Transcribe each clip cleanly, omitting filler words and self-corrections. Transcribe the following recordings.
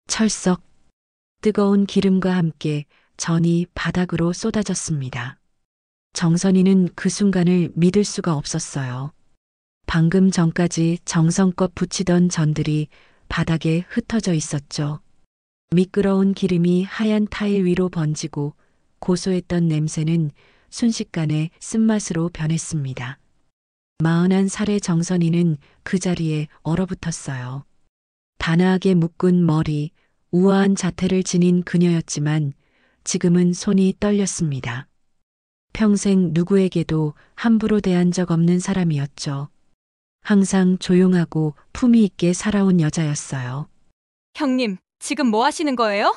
철썩 뜨거운 기름과 함께 전이 바닥으로 쏟아졌습니다. 정선이는 그 순간을 믿을 수가 없었어요. 방금 전까지 정성껏 부치던 전들이 바닥에 흩어져 있었죠. 미끄러운 기름이 하얀 타일 위로 번지고 고소했던 냄새는 순식간에 쓴맛으로 변했습니다. 41살의 정선이는 그 자리에 얼어붙었어요. 단아하게 묶은 머리, 우아한 자태를 지닌 그녀였지만 지금은 손이 떨렸습니다. 평생 누구에게도 함부로 대한 적 없는 사람이었죠. 항상 조용하고 품위 있게 살아온 여자였어요. 형님, 지금 뭐 하시는 거예요?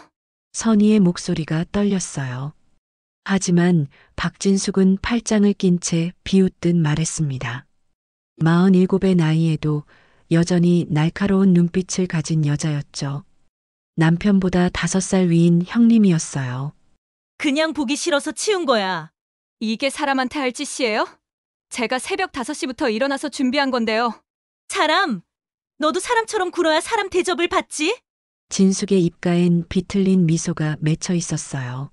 선희의 목소리가 떨렸어요. 하지만 박진숙은 팔짱을 낀 채 비웃듯 말했습니다. 47의 나이에도 여전히 날카로운 눈빛을 가진 여자였죠. 남편보다 5살 위인 형님이었어요. 그냥 보기 싫어서 치운 거야. 이게 사람한테 할 짓이에요? 제가 새벽 5시부터 일어나서 준비한 건데요. 사람! 너도 사람처럼 굴어야 사람 대접을 받지? 진숙의 입가엔 비틀린 미소가 맺혀 있었어요.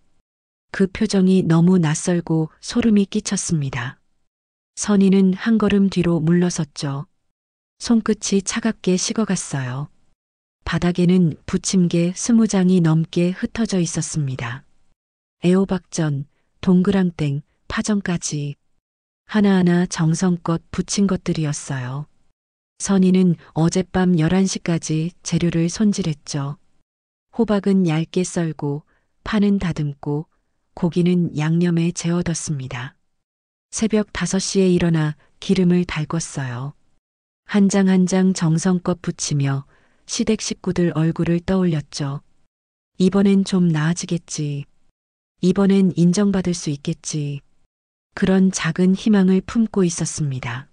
그 표정이 너무 낯설고 소름이 끼쳤습니다. 선희는 한 걸음 뒤로 물러섰죠. 손끝이 차갑게 식어갔어요. 바닥에는 부침개 20장이 넘게 흩어져 있었습니다. 애호박전, 동그랑땡, 파전까지 하나하나 정성껏 부친 것들이었어요. 선희는 어젯밤 11시까지 재료를 손질했죠. 호박은 얇게 썰고 파는 다듬고 고기는 양념에 재워뒀습니다. 새벽 5시에 일어나 기름을 달궜어요. 한 장 한 장 정성껏 부치며 시댁 식구들 얼굴을 떠올렸죠. 이번엔 좀 나아지겠지. 이번엔 인정받을 수 있겠지. 그런 작은 희망을 품고 있었습니다.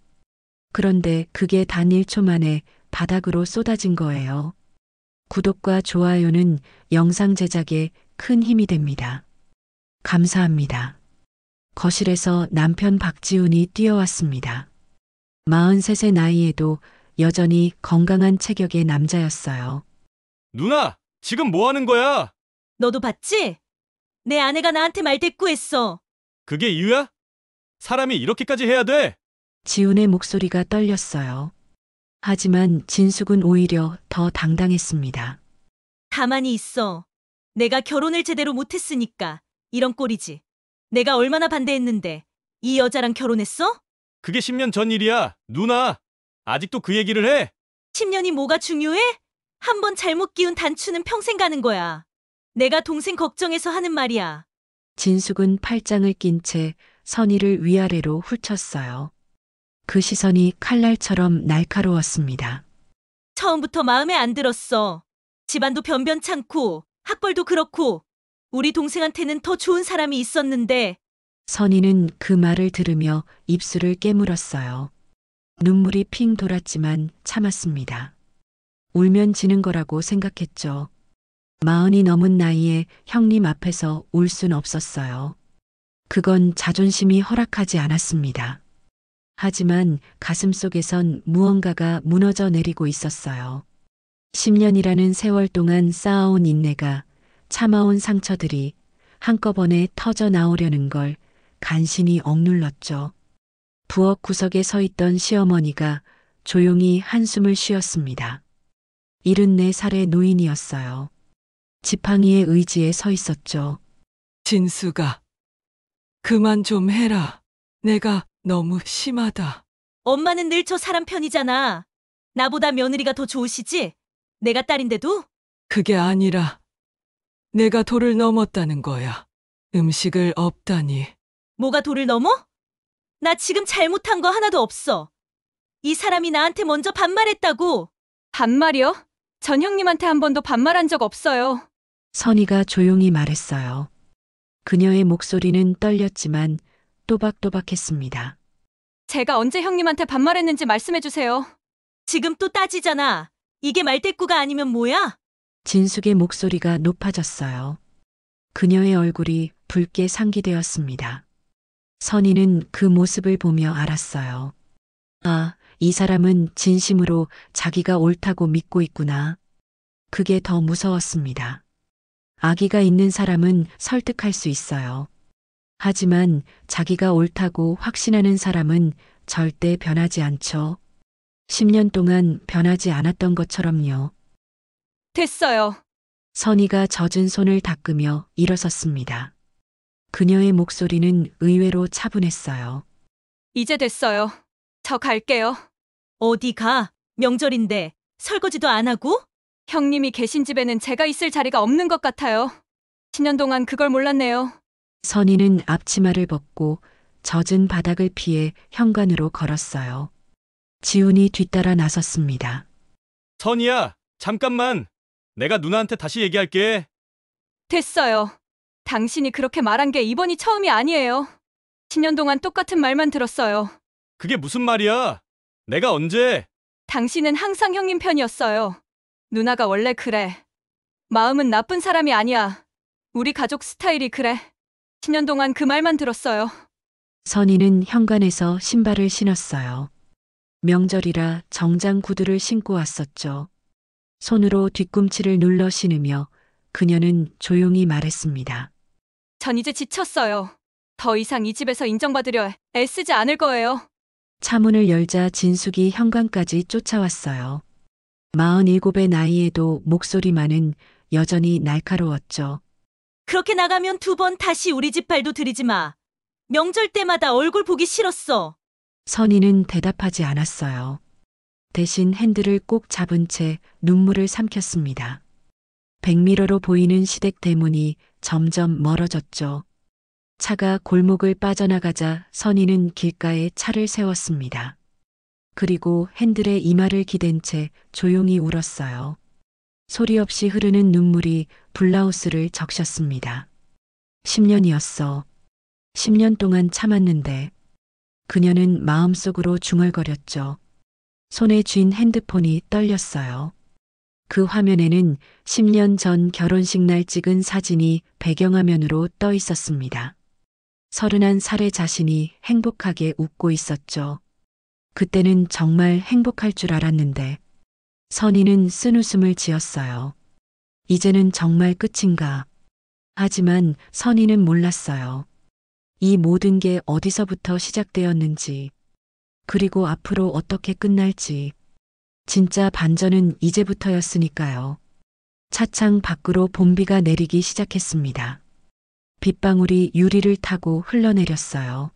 그런데 그게 단 1초 만에 바닥으로 쏟아진 거예요. 구독과 좋아요는 영상 제작에 큰 힘이 됩니다. 감사합니다. 거실에서 남편 박지훈이 뛰어왔습니다. 43세 나이에도 여전히 건강한 체격의 남자였어요. 누나, 지금 뭐 하는 거야? 너도 봤지? 내 아내가 나한테 말대꾸했어. 그게 이유야? 사람이 이렇게까지 해야 돼? 지훈의 목소리가 떨렸어요. 하지만 진숙은 오히려 더 당당했습니다. 가만히 있어. 내가 결혼을 제대로 못했으니까 이런 꼴이지. 내가 얼마나 반대했는데 이 여자랑 결혼했어? 그게 10년 전 일이야. 누나, 아직도 그 얘기를 해? 10년이 뭐가 중요해? 한 번 잘못 끼운 단추는 평생 가는 거야. 내가 동생 걱정해서 하는 말이야. 진숙은 팔짱을 낀 채 선희를 위아래로 훑쳤어요. 그 시선이 칼날처럼 날카로웠습니다. 처음부터 마음에 안 들었어. 집안도 변변찮고 학벌도 그렇고 우리 동생한테는 더 좋은 사람이 있었는데 선희는 그 말을 들으며 입술을 깨물었어요. 눈물이 핑 돌았지만 참았습니다. 울면 지는 거라고 생각했죠. 40이 넘은 나이에 형님 앞에서 울 순 없었어요. 그건 자존심이 허락하지 않았습니다. 하지만 가슴속에선 무언가가 무너져 내리고 있었어요. 10년이라는 세월 동안 쌓아온 인내가, 참아온 상처들이 한꺼번에 터져 나오려는 걸 간신히 억눌렀죠. 부엌 구석에 서 있던 시어머니가 조용히 한숨을 쉬었습니다. 74살의 노인이었어요. 지팡이의 의지에 서 있었죠. 진수가, 그만 좀 해라. 내가 너무 심하다. 엄마는 늘 저 사람 편이잖아. 나보다 며느리가 더 좋으시지? 내가 딸인데도? 그게 아니라 내가 도를 넘었다는 거야. 음식을 업다니. 뭐가 도를 넘어? 나 지금 잘못한 거 하나도 없어. 이 사람이 나한테 먼저 반말했다고. 반말이요? 전 형님한테 한 번도 반말한 적 없어요. 선희가 조용히 말했어요. 그녀의 목소리는 떨렸지만 또박또박했습니다. 제가 언제 형님한테 반말했는지 말씀해주세요. 지금 또 따지잖아. 이게 말대꾸가 아니면 뭐야? 진숙의 목소리가 높아졌어요. 그녀의 얼굴이 붉게 상기되었습니다. 선희는 그 모습을 보며 알았어요. 아, 이 사람은 진심으로 자기가 옳다고 믿고 있구나. 그게 더 무서웠습니다. 아기가 있는 사람은 설득할 수 있어요. 하지만 자기가 옳다고 확신하는 사람은 절대 변하지 않죠. 10년 동안 변하지 않았던 것처럼요. 됐어요. 선희가 젖은 손을 닦으며 일어섰습니다. 그녀의 목소리는 의외로 차분했어요. 이제 됐어요. 저 갈게요. 어디 가? 명절인데 설거지도 안 하고? 형님이 계신 집에는 제가 있을 자리가 없는 것 같아요. 10년 동안 그걸 몰랐네요. 선희는 앞치마를 벗고 젖은 바닥을 피해 현관으로 걸었어요. 지훈이 뒤따라 나섰습니다. 선이야, 잠깐만. 내가 누나한테 다시 얘기할게. 됐어요. 당신이 그렇게 말한 게 이번이 처음이 아니에요. 10년 동안 똑같은 말만 들었어요. 그게 무슨 말이야? 내가 언제? 당신은 항상 형님 편이었어요. 누나가 원래 그래. 마음은 나쁜 사람이 아니야. 우리 가족 스타일이 그래. 10년 동안 그 말만 들었어요. 선희는 현관에서 신발을 신었어요. 명절이라 정장 구두를 신고 왔었죠. 손으로 뒤꿈치를 눌러 신으며 그녀는 조용히 말했습니다. 전 이제 지쳤어요. 더 이상 이 집에서 인정받으려 애쓰지 않을 거예요. 차문을 열자 진숙이 현관까지 쫓아왔어요. 47의 나이에도 목소리만은 여전히 날카로웠죠. 그렇게 나가면 2번 다시 우리 집 발도 들이지 마. 명절 때마다 얼굴 보기 싫었어. 선희는 대답하지 않았어요. 대신 핸들을 꼭 잡은 채 눈물을 삼켰습니다. 백미러로 보이는 시댁 대문이 점점 멀어졌죠. 차가 골목을 빠져나가자 선희는 길가에 차를 세웠습니다. 그리고 핸들에 이마를 기댄 채 조용히 울었어요. 소리 없이 흐르는 눈물이 블라우스를 적셨습니다. 10년이었어. 10년 동안 참았는데 그녀는 마음속으로 중얼거렸죠. 손에 쥔 핸드폰이 떨렸어요. 그 화면에는 10년 전 결혼식 날 찍은 사진이 배경화면으로 떠 있었습니다. 31살의 자신이 행복하게 웃고 있었죠. 그때는 정말 행복할 줄 알았는데 선희는 쓴웃음을 지었어요. 이제는 정말 끝인가? 하지만 선희는 몰랐어요. 이 모든 게 어디서부터 시작되었는지, 그리고 앞으로 어떻게 끝날지. 진짜 반전은 이제부터였으니까요. 차창 밖으로 봄비가 내리기 시작했습니다. 빗방울이 유리를 타고 흘러내렸어요.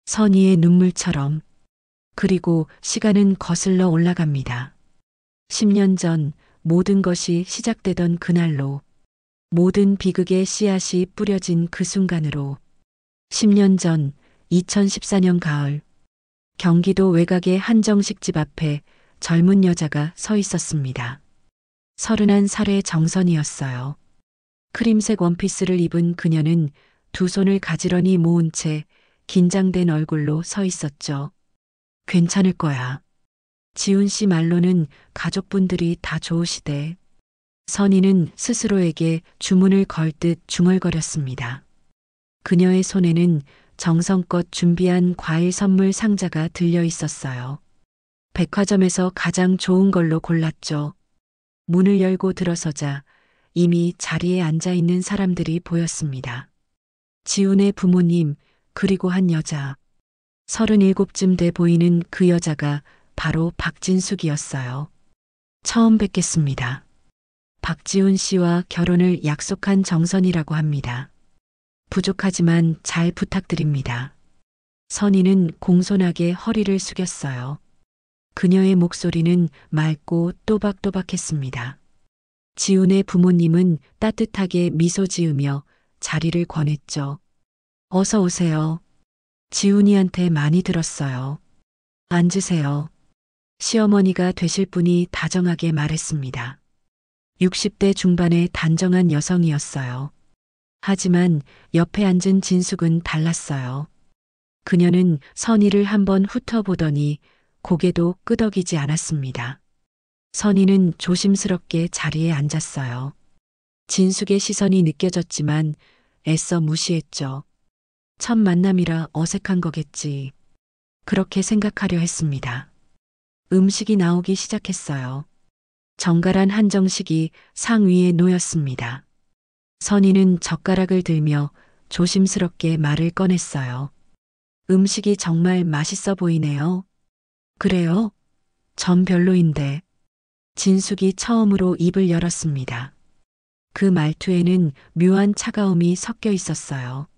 선희의 눈물처럼. 그리고 시간은 거슬러 올라갑니다. 10년 전 모든 것이 시작되던 그날로, 모든 비극의 씨앗이 뿌려진 그 순간으로, 10년 전 2014년 가을, 경기도 외곽의 한정식집 앞에 젊은 여자가 서 있었습니다. 31살의 정선이었어요. 크림색 원피스를 입은 그녀는 두 손을 가지런히 모은 채 긴장된 얼굴로 서 있었죠. 괜찮을 거야. 지훈 씨 말로는 가족분들이 다 좋으시대. 선희는 스스로에게 주문을 걸 듯 중얼거렸습니다. 그녀의 손에는 정성껏 준비한 과일 선물 상자가 들려 있었어요. 백화점에서 가장 좋은 걸로 골랐죠. 문을 열고 들어서자 이미 자리에 앉아 있는 사람들이 보였습니다. 지훈의 부모님, 그리고 한 여자. 37쯤 돼 보이는 그 여자가 바로 박진숙이었어요. 처음 뵙겠습니다. 박지훈 씨와 결혼을 약속한 정선이라고 합니다. 부족하지만 잘 부탁드립니다. 선희는 공손하게 허리를 숙였어요. 그녀의 목소리는 맑고 또박또박했습니다. 지훈의 부모님은 따뜻하게 미소 지으며 자리를 권했죠. 어서 오세요. 지훈이한테 많이 들었어요. 앉으세요. 시어머니가 되실 분이 다정하게 말했습니다. 60대 중반의 단정한 여성이었어요. 하지만 옆에 앉은 진숙은 달랐어요. 그녀는 선희를 한번 훑어보더니 고개도 끄덕이지 않았습니다. 선희는 조심스럽게 자리에 앉았어요. 진숙의 시선이 느껴졌지만 애써 무시했죠. 첫 만남이라 어색한 거겠지. 그렇게 생각하려 했습니다. 음식이 나오기 시작했어요. 정갈한 한정식이 상 위에 놓였습니다. 선희는 젓가락을 들며 조심스럽게 말을 꺼냈어요. 음식이 정말 맛있어 보이네요. 그래요? 전 별로인데. 진숙이 처음으로 입을 열었습니다. 그 말투에는 묘한 차가움이 섞여 있었어요.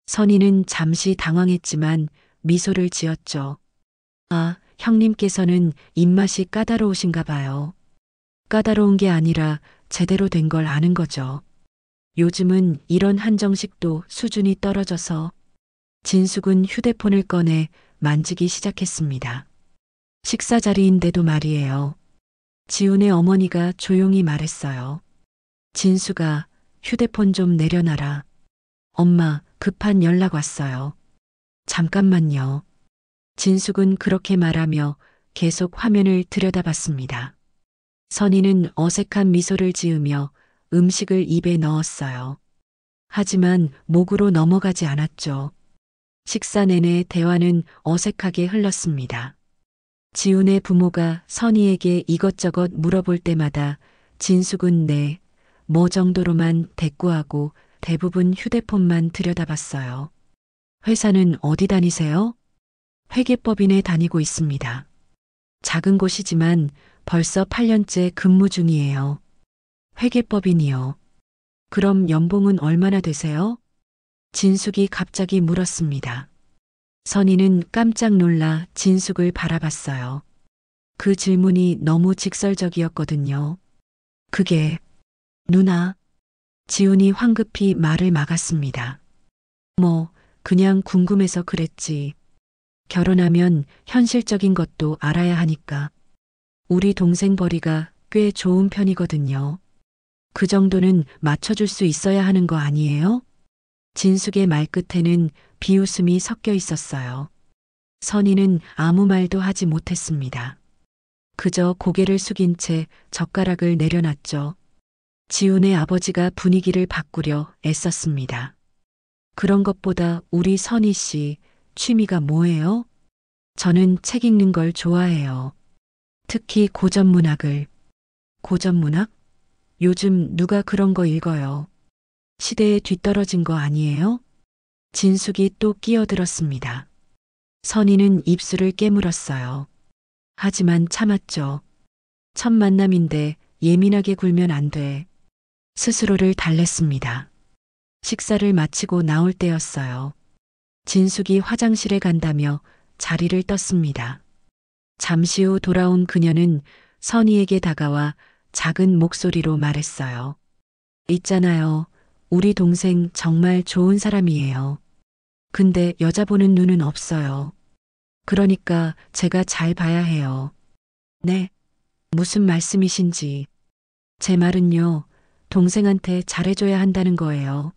선희는 잠시 당황했지만 미소를 지었죠. 아, 형님께서는 입맛이 까다로우신가 봐요. 까다로운 게 아니라 제대로 된 걸 아는 거죠. 요즘은 이런 한정식도 수준이 떨어져서. 진숙은 휴대폰을 꺼내 만지기 시작했습니다. 식사 자리인데도 말이에요. 지훈의 어머니가 조용히 말했어요. 진수가 휴대폰 좀 내려놔라. 엄마, 급한 연락 왔어요. 잠깐만요. 진숙은 그렇게 말하며 계속 화면을 들여다봤습니다. 선희는 어색한 미소를 지으며 음식을 입에 넣었어요. 하지만 목으로 넘어가지 않았죠. 식사 내내 대화는 어색하게 흘렀습니다. 지훈의 부모가 선희에게 이것저것 물어볼 때마다 진숙은 네, 뭐 정도로만 대꾸하고 대부분 휴대폰만 들여다봤어요. 회사는 어디 다니세요? 회계법인에 다니고 있습니다. 작은 곳이지만 벌써 8년째 근무 중이에요. 회계법인이요. 그럼 연봉은 얼마나 되세요? 진숙이 갑자기 물었습니다. 선희는 깜짝 놀라 진숙을 바라봤어요. 그 질문이 너무 직설적이었거든요. 그게, 누나. 지훈이 황급히 말을 막았습니다. 뭐, 그냥 궁금해서 그랬지. 결혼하면 현실적인 것도 알아야 하니까. 우리 동생 벌이가 꽤 좋은 편이거든요. 그 정도는 맞춰줄 수 있어야 하는 거 아니에요? 진숙의 말끝에는 비웃음이 섞여 있었어요. 선희는 아무 말도 하지 못했습니다. 그저 고개를 숙인 채 젓가락을 내려놨죠. 지훈의 아버지가 분위기를 바꾸려 애썼습니다. 그런 것보다 우리 선희 씨 취미가 뭐예요? 저는 책 읽는 걸 좋아해요. 특히 고전문학을. 고전문학? 요즘 누가 그런 거 읽어요? 시대에 뒤떨어진 거 아니에요? 진숙이 또 끼어들었습니다. 선희는 입술을 깨물었어요. 하지만 참았죠. 첫 만남인데 예민하게 굴면 안 돼. 스스로를 달랬습니다. 식사를 마치고 나올 때였어요. 진숙이 화장실에 간다며 자리를 떴습니다. 잠시 후 돌아온 그녀는 선희에게 다가와 작은 목소리로 말했어요. 있잖아요. 우리 동생 정말 좋은 사람이에요. 근데 여자 보는 눈은 없어요. 그러니까 제가 잘 봐야 해요. 네? 무슨 말씀이신지. 제 말은요, 동생한테 잘해줘야 한다는 거예요.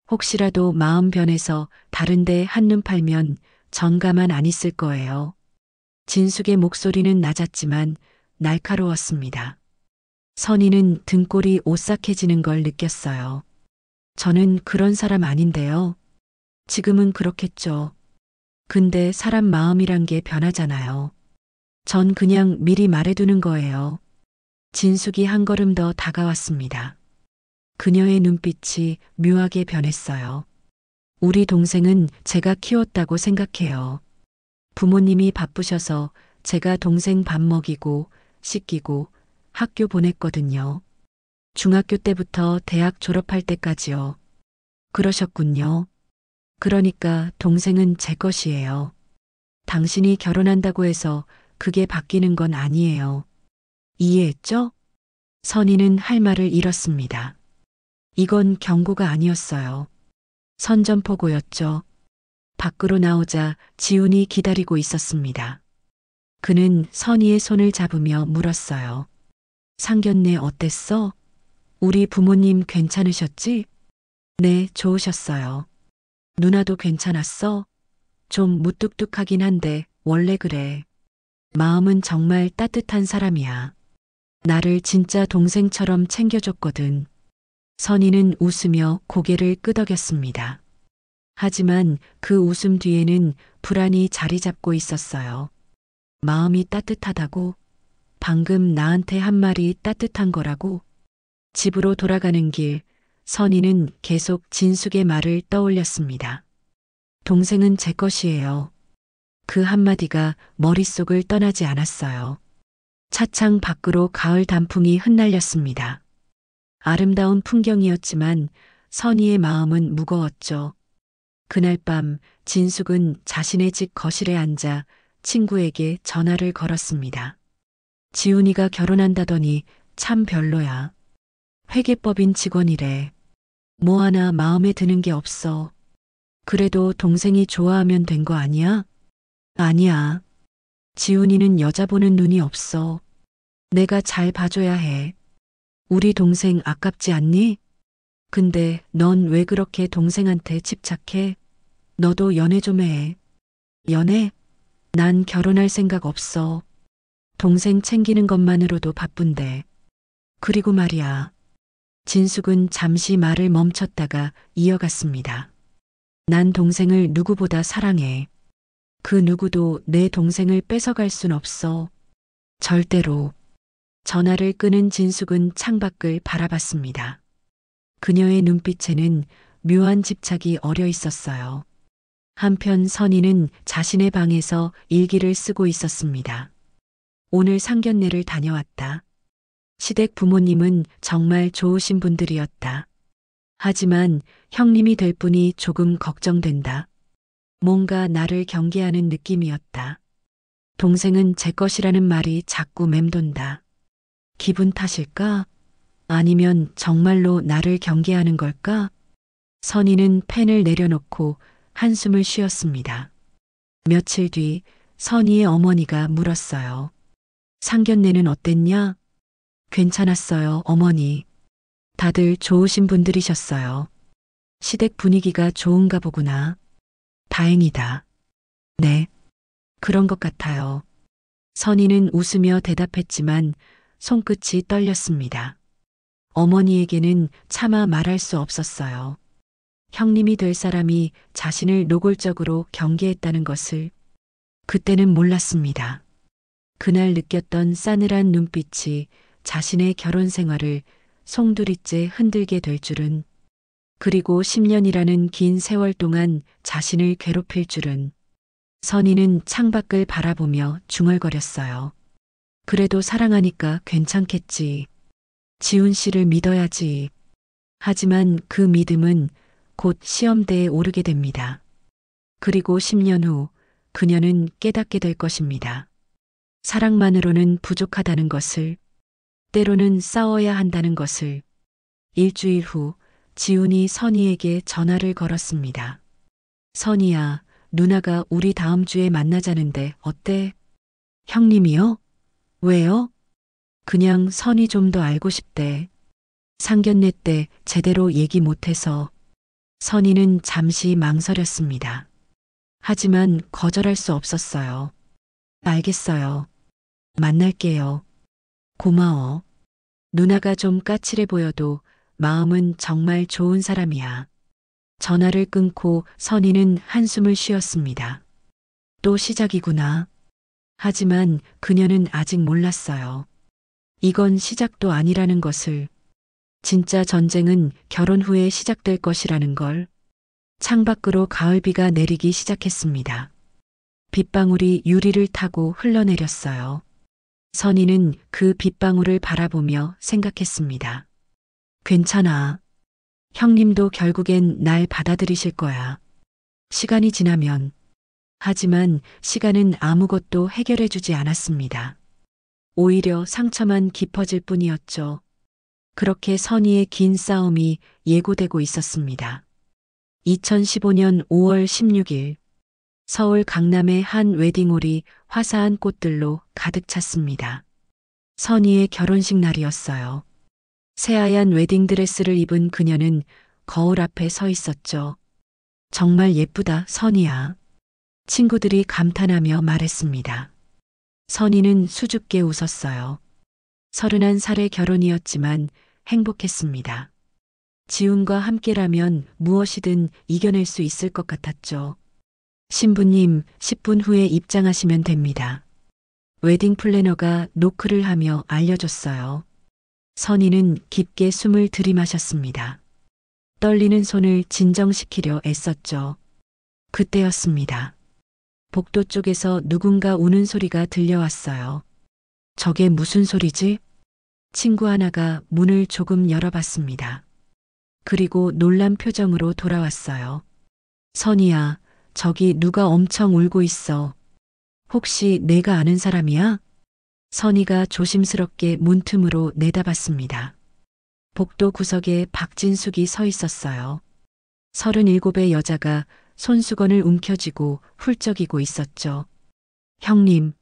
혹시라도 마음 변해서 다른데 한눈 팔면 전 가만 안 있을 거예요. 진숙의 목소리는 낮았지만 날카로웠습니다. 선희는 등골이 오싹해지는 걸 느꼈어요. 저는 그런 사람 아닌데요. 지금은 그렇겠죠. 근데 사람 마음이란 게 변하잖아요. 전 그냥 미리 말해두는 거예요. 진숙이 한 걸음 더 다가왔습니다. 그녀의 눈빛이 묘하게 변했어요. 우리 동생은 제가 키웠다고 생각해요. 부모님이 바쁘셔서 제가 동생 밥 먹이고 씻기고 학교 보냈거든요. 중학교 때부터 대학 졸업할 때까지요. 그러셨군요. 그러니까 동생은 제 것이에요. 당신이 결혼한다고 해서 그게 바뀌는 건 아니에요. 이해했죠? 선희는 할 말을 잃었습니다. 이건 경고가 아니었어요. 선전포고였죠. 밖으로 나오자 지훈이 기다리고 있었습니다. 그는 선희의 손을 잡으며 물었어요. 상견례 어땠어? 우리 부모님 괜찮으셨지? 네, 좋으셨어요. 누나도 괜찮았어? 좀 무뚝뚝하긴 한데 원래 그래. 마음은 정말 따뜻한 사람이야. 나를 진짜 동생처럼 챙겨줬거든. 선희는 웃으며 고개를 끄덕였습니다. 하지만 그 웃음 뒤에는 불안이 자리 잡고 있었어요. 마음이 따뜻하다고? 방금 나한테 한 말이 따뜻한 거라고. 집으로 돌아가는 길, 선희는 계속 진숙의 말을 떠올렸습니다. 동생은 제 것이에요. 그 한마디가 머릿속을 떠나지 않았어요. 차창 밖으로 가을 단풍이 흩날렸습니다. 아름다운 풍경이었지만 선희의 마음은 무거웠죠. 그날 밤 진숙은 자신의 집 거실에 앉아 친구에게 전화를 걸었습니다. 지훈이가 결혼한다더니 참 별로야. 회계법인 직원이래. 뭐 하나 마음에 드는 게 없어. 그래도 동생이 좋아하면 된 거 아니야? 아니야. 지훈이는 여자 보는 눈이 없어. 내가 잘 봐줘야 해. 우리 동생 아깝지 않니? 근데 넌 왜 그렇게 동생한테 집착해? 너도 연애 좀 해. 연애? 난 결혼할 생각 없어. 동생 챙기는 것만으로도 바쁜데. 그리고 말이야. 진숙은 잠시 말을 멈췄다가 이어갔습니다. 난 동생을 누구보다 사랑해. 그 누구도 내 동생을 뺏어갈 순 없어. 절대로. 전화를 끄는 진숙은 창밖을 바라봤습니다. 그녀의 눈빛에는 묘한 집착이 어려 있었어요. 한편 선희는 자신의 방에서 일기를 쓰고 있었습니다. 오늘 상견례를 다녀왔다. 시댁 부모님은 정말 좋으신 분들이었다. 하지만 형님이 될 분이 조금 걱정된다. 뭔가 나를 경계하는 느낌이었다. 동생은 제 것이라는 말이 자꾸 맴돈다. 기분 탓일까? 아니면 정말로 나를 경계하는 걸까? 선희는 펜을 내려놓고 한숨을 쉬었습니다. 며칠 뒤 선희의 어머니가 물었어요. 상견례는 어땠냐? 괜찮았어요, 어머니. 다들 좋으신 분들이셨어요. 시댁 분위기가 좋은가 보구나. 다행이다. 네, 그런 것 같아요. 선희는 웃으며 대답했지만 손끝이 떨렸습니다. 어머니에게는 차마 말할 수 없었어요. 형님이 될 사람이 자신을 노골적으로 경계했다는 것을 그때는 몰랐습니다. 그날 느꼈던 싸늘한 눈빛이 자신의 결혼 생활을 송두리째 흔들게 될 줄은, 그리고 10년이라는 긴 세월 동안 자신을 괴롭힐 줄은. 선희는 창밖을 바라보며 중얼거렸어요. 그래도 사랑하니까 괜찮겠지. 지훈 씨를 믿어야지. 하지만 그 믿음은 곧 시험대에 오르게 됩니다. 그리고 10년 후 그녀는 깨닫게 될 것입니다. 사랑만으로는 부족하다는 것을, 때로는 싸워야 한다는 것을. 일주일 후 지훈이 선희에게 전화를 걸었습니다. 선희야, 누나가 우리 다음 주에 만나자는데 어때? 형님이요? 왜요? 그냥 선희 좀 더 알고 싶대. 상견례 때 제대로 얘기 못해서. 선희는 잠시 망설였습니다. 하지만 거절할 수 없었어요. 알겠어요. 만날게요. 고마워. 누나가 좀 까칠해 보여도 마음은 정말 좋은 사람이야. 전화를 끊고 선희는 한숨을 쉬었습니다. 또 시작이구나. 하지만 그녀는 아직 몰랐어요. 이건 시작도 아니라는 것을. 진짜 전쟁은 결혼 후에 시작될 것이라는 걸. 창밖으로 가을비가 내리기 시작했습니다. 빗방울이 유리를 타고 흘러내렸어요. 선희는 그 빗방울을 바라보며 생각했습니다. 괜찮아. 형님도 결국엔 날 받아들이실 거야. 시간이 지나면. 하지만 시간은 아무것도 해결해주지 않았습니다. 오히려 상처만 깊어질 뿐이었죠. 그렇게 선희의 긴 싸움이 예고되고 있었습니다. 2015년 5월 16일 서울 강남의 한 웨딩홀이 화사한 꽃들로 가득 찼습니다. 선희의 결혼식 날이었어요. 새하얀 웨딩드레스를 입은 그녀는 거울 앞에 서 있었죠. 정말 예쁘다, 선희야. 친구들이 감탄하며 말했습니다. 선희는 수줍게 웃었어요. 31살의 결혼이었지만 행복했습니다. 지훈과 함께라면 무엇이든 이겨낼 수 있을 것 같았죠. 신부님, 10분 후에 입장하시면 됩니다. 웨딩 플래너가 노크를 하며 알려줬어요. 선희는 깊게 숨을 들이마셨습니다. 떨리는 손을 진정시키려 애썼죠. 그때였습니다. 복도 쪽에서 누군가 우는 소리가 들려왔어요. 저게 무슨 소리지? 친구 하나가 문을 조금 열어봤습니다. 그리고 놀란 표정으로 돌아왔어요. 선희야, 저기 누가 엄청 울고 있어. 혹시 내가 아는 사람이야? 선희가 조심스럽게 문틈으로 내다봤습니다. 복도 구석에 박진숙이 서 있었어요. 37의 여자가 손수건을 움켜쥐고 훌쩍이고 있었죠. 형님.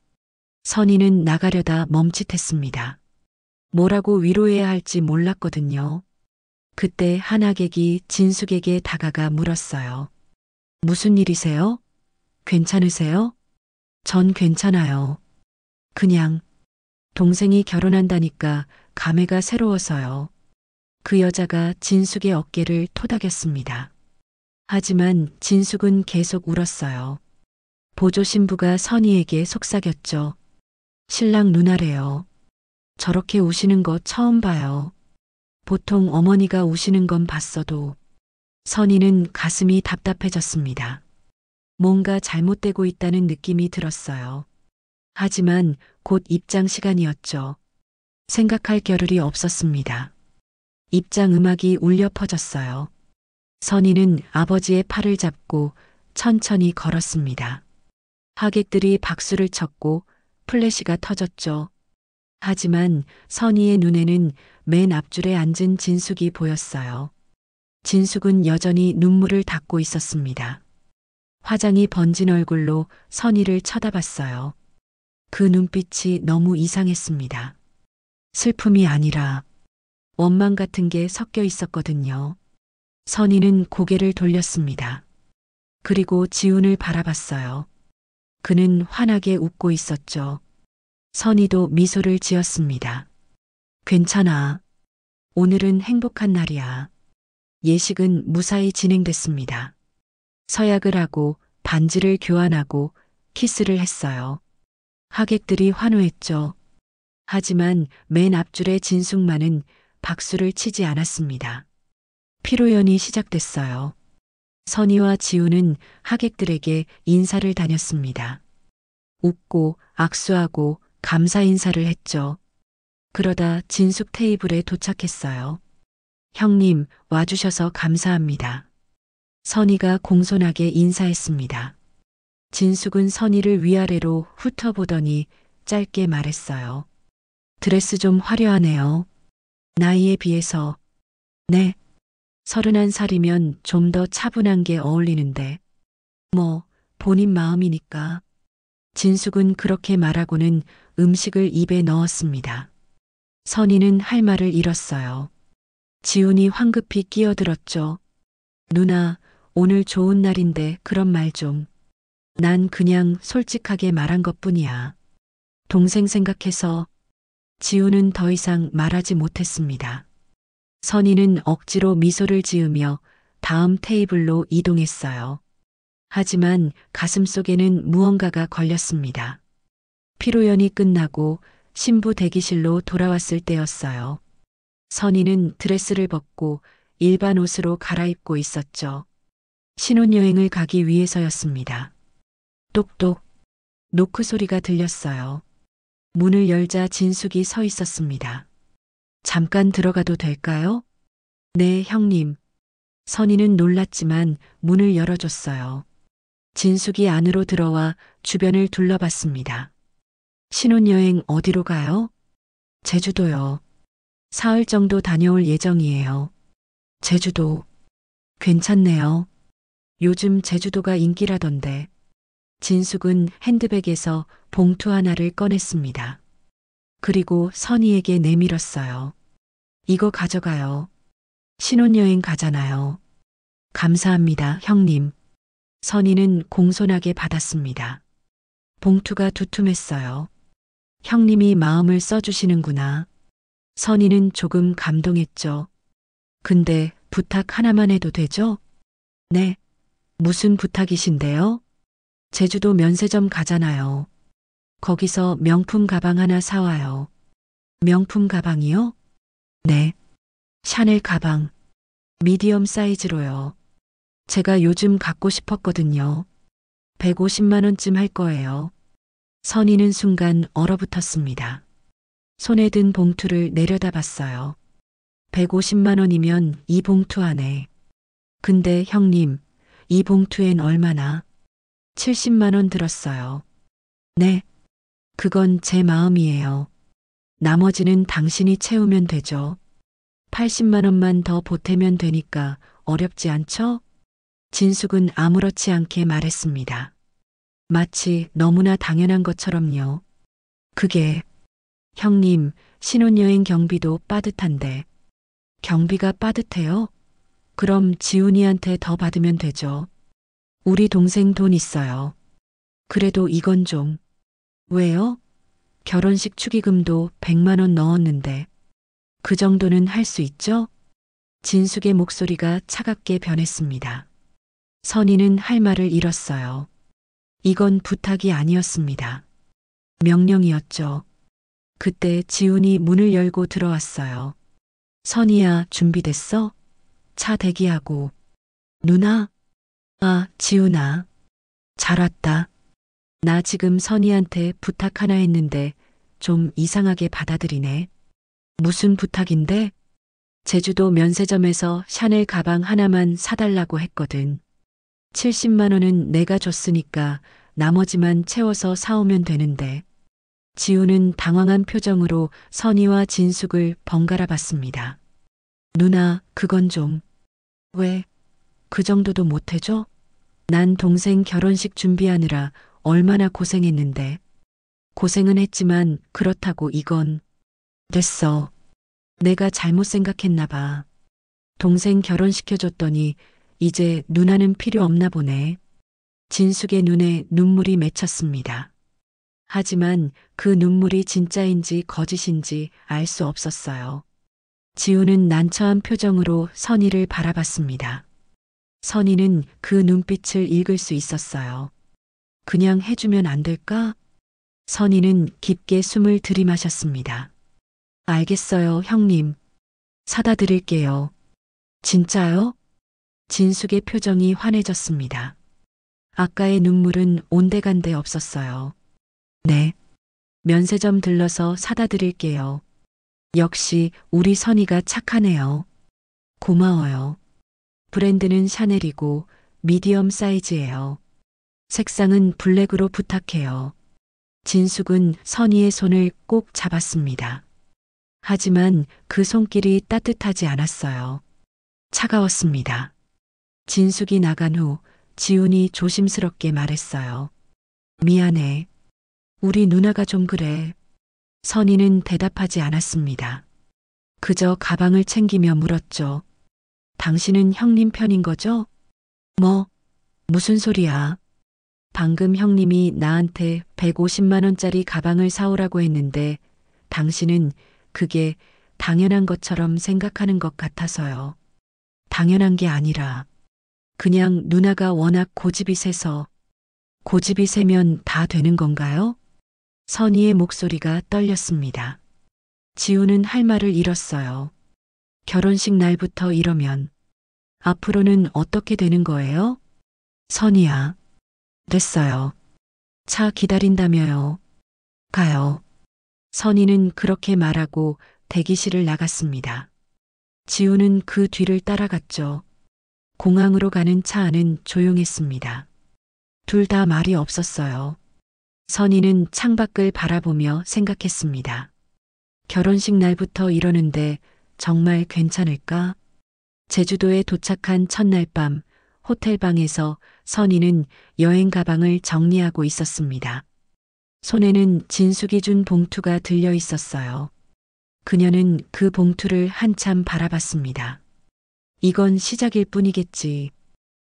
선희는 나가려다 멈칫했습니다. 뭐라고 위로해야 할지 몰랐거든요. 그때 한 하객이 진숙에게 다가가 물었어요. 무슨 일이세요? 괜찮으세요? 전 괜찮아요. 그냥 동생이 결혼한다니까 감회가 새로워서요. 그 여자가 진숙의 어깨를 토닥였습니다. 하지만 진숙은 계속 울었어요. 보조 신부가 선희에게 속삭였죠. 신랑 누나래요. 저렇게 우시는 거 처음 봐요. 보통 어머니가 우시는 건 봤어도. 선희는 가슴이 답답해졌습니다. 뭔가 잘못되고 있다는 느낌이 들었어요. 하지만 곧 입장 시간이었죠. 생각할 겨를이 없었습니다. 입장 음악이 울려 퍼졌어요. 선희는 아버지의 팔을 잡고 천천히 걸었습니다. 하객들이 박수를 쳤고 플래시가 터졌죠. 하지만 선희의 눈에는 맨 앞줄에 앉은 진숙이 보였어요. 진숙은 여전히 눈물을 닦고 있었습니다. 화장이 번진 얼굴로 선희를 쳐다봤어요. 그 눈빛이 너무 이상했습니다. 슬픔이 아니라 원망 같은 게 섞여 있었거든요. 선희는 고개를 돌렸습니다. 그리고 지훈을 바라봤어요. 그는 환하게 웃고 있었죠. 선희도 미소를 지었습니다. 괜찮아. 오늘은 행복한 날이야. 예식은 무사히 진행됐습니다. 서약을 하고 반지를 교환하고 키스를 했어요. 하객들이 환호했죠. 하지만 맨 앞줄의 진숙만은 박수를 치지 않았습니다. 피로연이 시작됐어요. 선희와 지우는 하객들에게 인사를 다녔습니다. 웃고 악수하고 감사 인사를 했죠. 그러다 진숙 테이블에 도착했어요. 형님, 와주셔서 감사합니다. 선희가 공손하게 인사했습니다. 진숙은 선희를 위아래로 훑어보더니 짧게 말했어요. 드레스 좀 화려하네요. 나이에 비해서. 네. 31살이면 좀 더 차분한 게 어울리는데. 뭐, 본인 마음이니까. 진숙은 그렇게 말하고는 음식을 입에 넣었습니다. 선희는 할 말을 잃었어요. 지훈이 황급히 끼어들었죠. 누나, 오늘 좋은 날인데 그런 말 좀. 난 그냥 솔직하게 말한 것뿐이야. 동생 생각해서. 지훈은 더 이상 말하지 못했습니다. 선희는 억지로 미소를 지으며 다음 테이블로 이동했어요. 하지만 가슴속에는 무언가가 걸렸습니다. 피로연이 끝나고 신부 대기실로 돌아왔을 때였어요. 선희는 드레스를 벗고 일반 옷으로 갈아입고 있었죠. 신혼여행을 가기 위해서였습니다. 똑똑. 노크 소리가 들렸어요. 문을 열자 진숙이 서 있었습니다. 잠깐 들어가도 될까요? 네, 형님. 선희는 놀랐지만 문을 열어줬어요. 진숙이 안으로 들어와 주변을 둘러봤습니다. 신혼여행 어디로 가요? 제주도요. 사흘 정도 다녀올 예정이에요. 제주도. 괜찮네요. 요즘 제주도가 인기라던데. 진숙은 핸드백에서 봉투 하나를 꺼냈습니다. 그리고 선희에게 내밀었어요. 이거 가져가요. 신혼여행 가잖아요. 감사합니다, 형님. 선희는 공손하게 받았습니다. 봉투가 두툼했어요. 형님이 마음을 써주시는구나. 선희는 조금 감동했죠. 근데 부탁 하나만 해도 되죠? 네. 무슨 부탁이신데요? 제주도 면세점 가잖아요. 거기서 명품 가방 하나 사와요. 명품 가방이요? 네. 샤넬 가방. 미디엄 사이즈로요. 제가 요즘 갖고 싶었거든요. 150만 원쯤 할 거예요. 선희는 순간 얼어붙었습니다. 손에 든 봉투를 내려다봤어요. 150만 원이면 이 봉투 안에. 근데 형님, 이 봉투엔 얼마나? 70만 원 들었어요. 네. 그건 제 마음이에요. 나머지는 당신이 채우면 되죠. 80만 원만 더 보태면 되니까 어렵지 않죠? 진숙은 아무렇지 않게 말했습니다. 마치 너무나 당연한 것처럼요. 그게, 형님, 신혼여행 경비도 빠듯한데. 경비가 빠듯해요? 그럼 지훈이한테 더 받으면 되죠. 우리 동생 돈 있어요. 그래도 이건 좀. 왜요? 결혼식 축의금도 100만 원 넣었는데. 그 정도는 할 수 있죠? 진숙의 목소리가 차갑게 변했습니다. 선희는 할 말을 잃었어요. 이건 부탁이 아니었습니다. 명령이었죠. 그때 지훈이 문을 열고 들어왔어요. 선희야, 준비됐어? 차 대기하고. 누나? 아, 지훈아. 잘 왔다. 나 지금 선희한테 부탁 하나 했는데 좀 이상하게 받아들이네. 무슨 부탁인데? 제주도 면세점에서 샤넬 가방 하나만 사달라고 했거든. 70만 원은 내가 줬으니까 나머지만 채워서 사오면 되는데. 지우는 당황한 표정으로 선희와 진숙을 번갈아 봤습니다. 누나, 그건 좀. 왜? 그 정도도 못 해줘? 난 동생 결혼식 준비하느라 얼마나 고생했는데. 고생은 했지만 그렇다고 이건. 됐어. 내가 잘못 생각했나 봐. 동생 결혼시켜줬더니 이제 누나는 필요 없나 보네. 진숙의 눈에 눈물이 맺혔습니다. 하지만 그 눈물이 진짜인지 거짓인지 알 수 없었어요. 지우는 난처한 표정으로 선희를 바라봤습니다. 선희는 그 눈빛을 읽을 수 있었어요. 그냥 해주면 안 될까? 선희는 깊게 숨을 들이마셨습니다. 알겠어요, 형님. 사다 드릴게요. 진짜요? 진숙의 표정이 환해졌습니다. 아까의 눈물은 온데간데 없었어요. 네. 면세점 들러서 사다 드릴게요. 역시 우리 선희가 착하네요. 고마워요. 브랜드는 샤넬이고 미디엄 사이즈예요. 색상은 블랙으로 부탁해요. 진숙은 선희의 손을 꼭 잡았습니다. 하지만 그 손길이 따뜻하지 않았어요. 차가웠습니다. 진숙이 나간 후 지훈이 조심스럽게 말했어요. 미안해. 우리 누나가 좀 그래. 선희는 대답하지 않았습니다. 그저 가방을 챙기며 물었죠. 당신은 형님 편인 거죠? 뭐? 무슨 소리야? 방금 형님이 나한테 150만 원짜리 가방을 사오라고 했는데 당신은 그게 당연한 것처럼 생각하는 것 같아서요. 당연한 게 아니라 그냥 누나가 워낙 고집이 세서. 고집이 세면 다 되는 건가요? 선희의 목소리가 떨렸습니다. 지우는 할 말을 잃었어요. 결혼식 날부터 이러면 앞으로는 어떻게 되는 거예요? 선희야. 됐어요. 차 기다린다며요. 가요. 선희는 그렇게 말하고 대기실을 나갔습니다. 지우는 그 뒤를 따라갔죠. 공항으로 가는 차 안은 조용했습니다. 둘 다 말이 없었어요. 선희는 창밖을 바라보며 생각했습니다. 결혼식 날부터 이러는데 정말 괜찮을까? 제주도에 도착한 첫날 밤 호텔방에서 선희는 여행 가방을 정리하고 있었습니다. 손에는 진숙이 준 봉투가 들려 있었어요. 그녀는 그 봉투를 한참 바라봤습니다. 이건 시작일 뿐이겠지.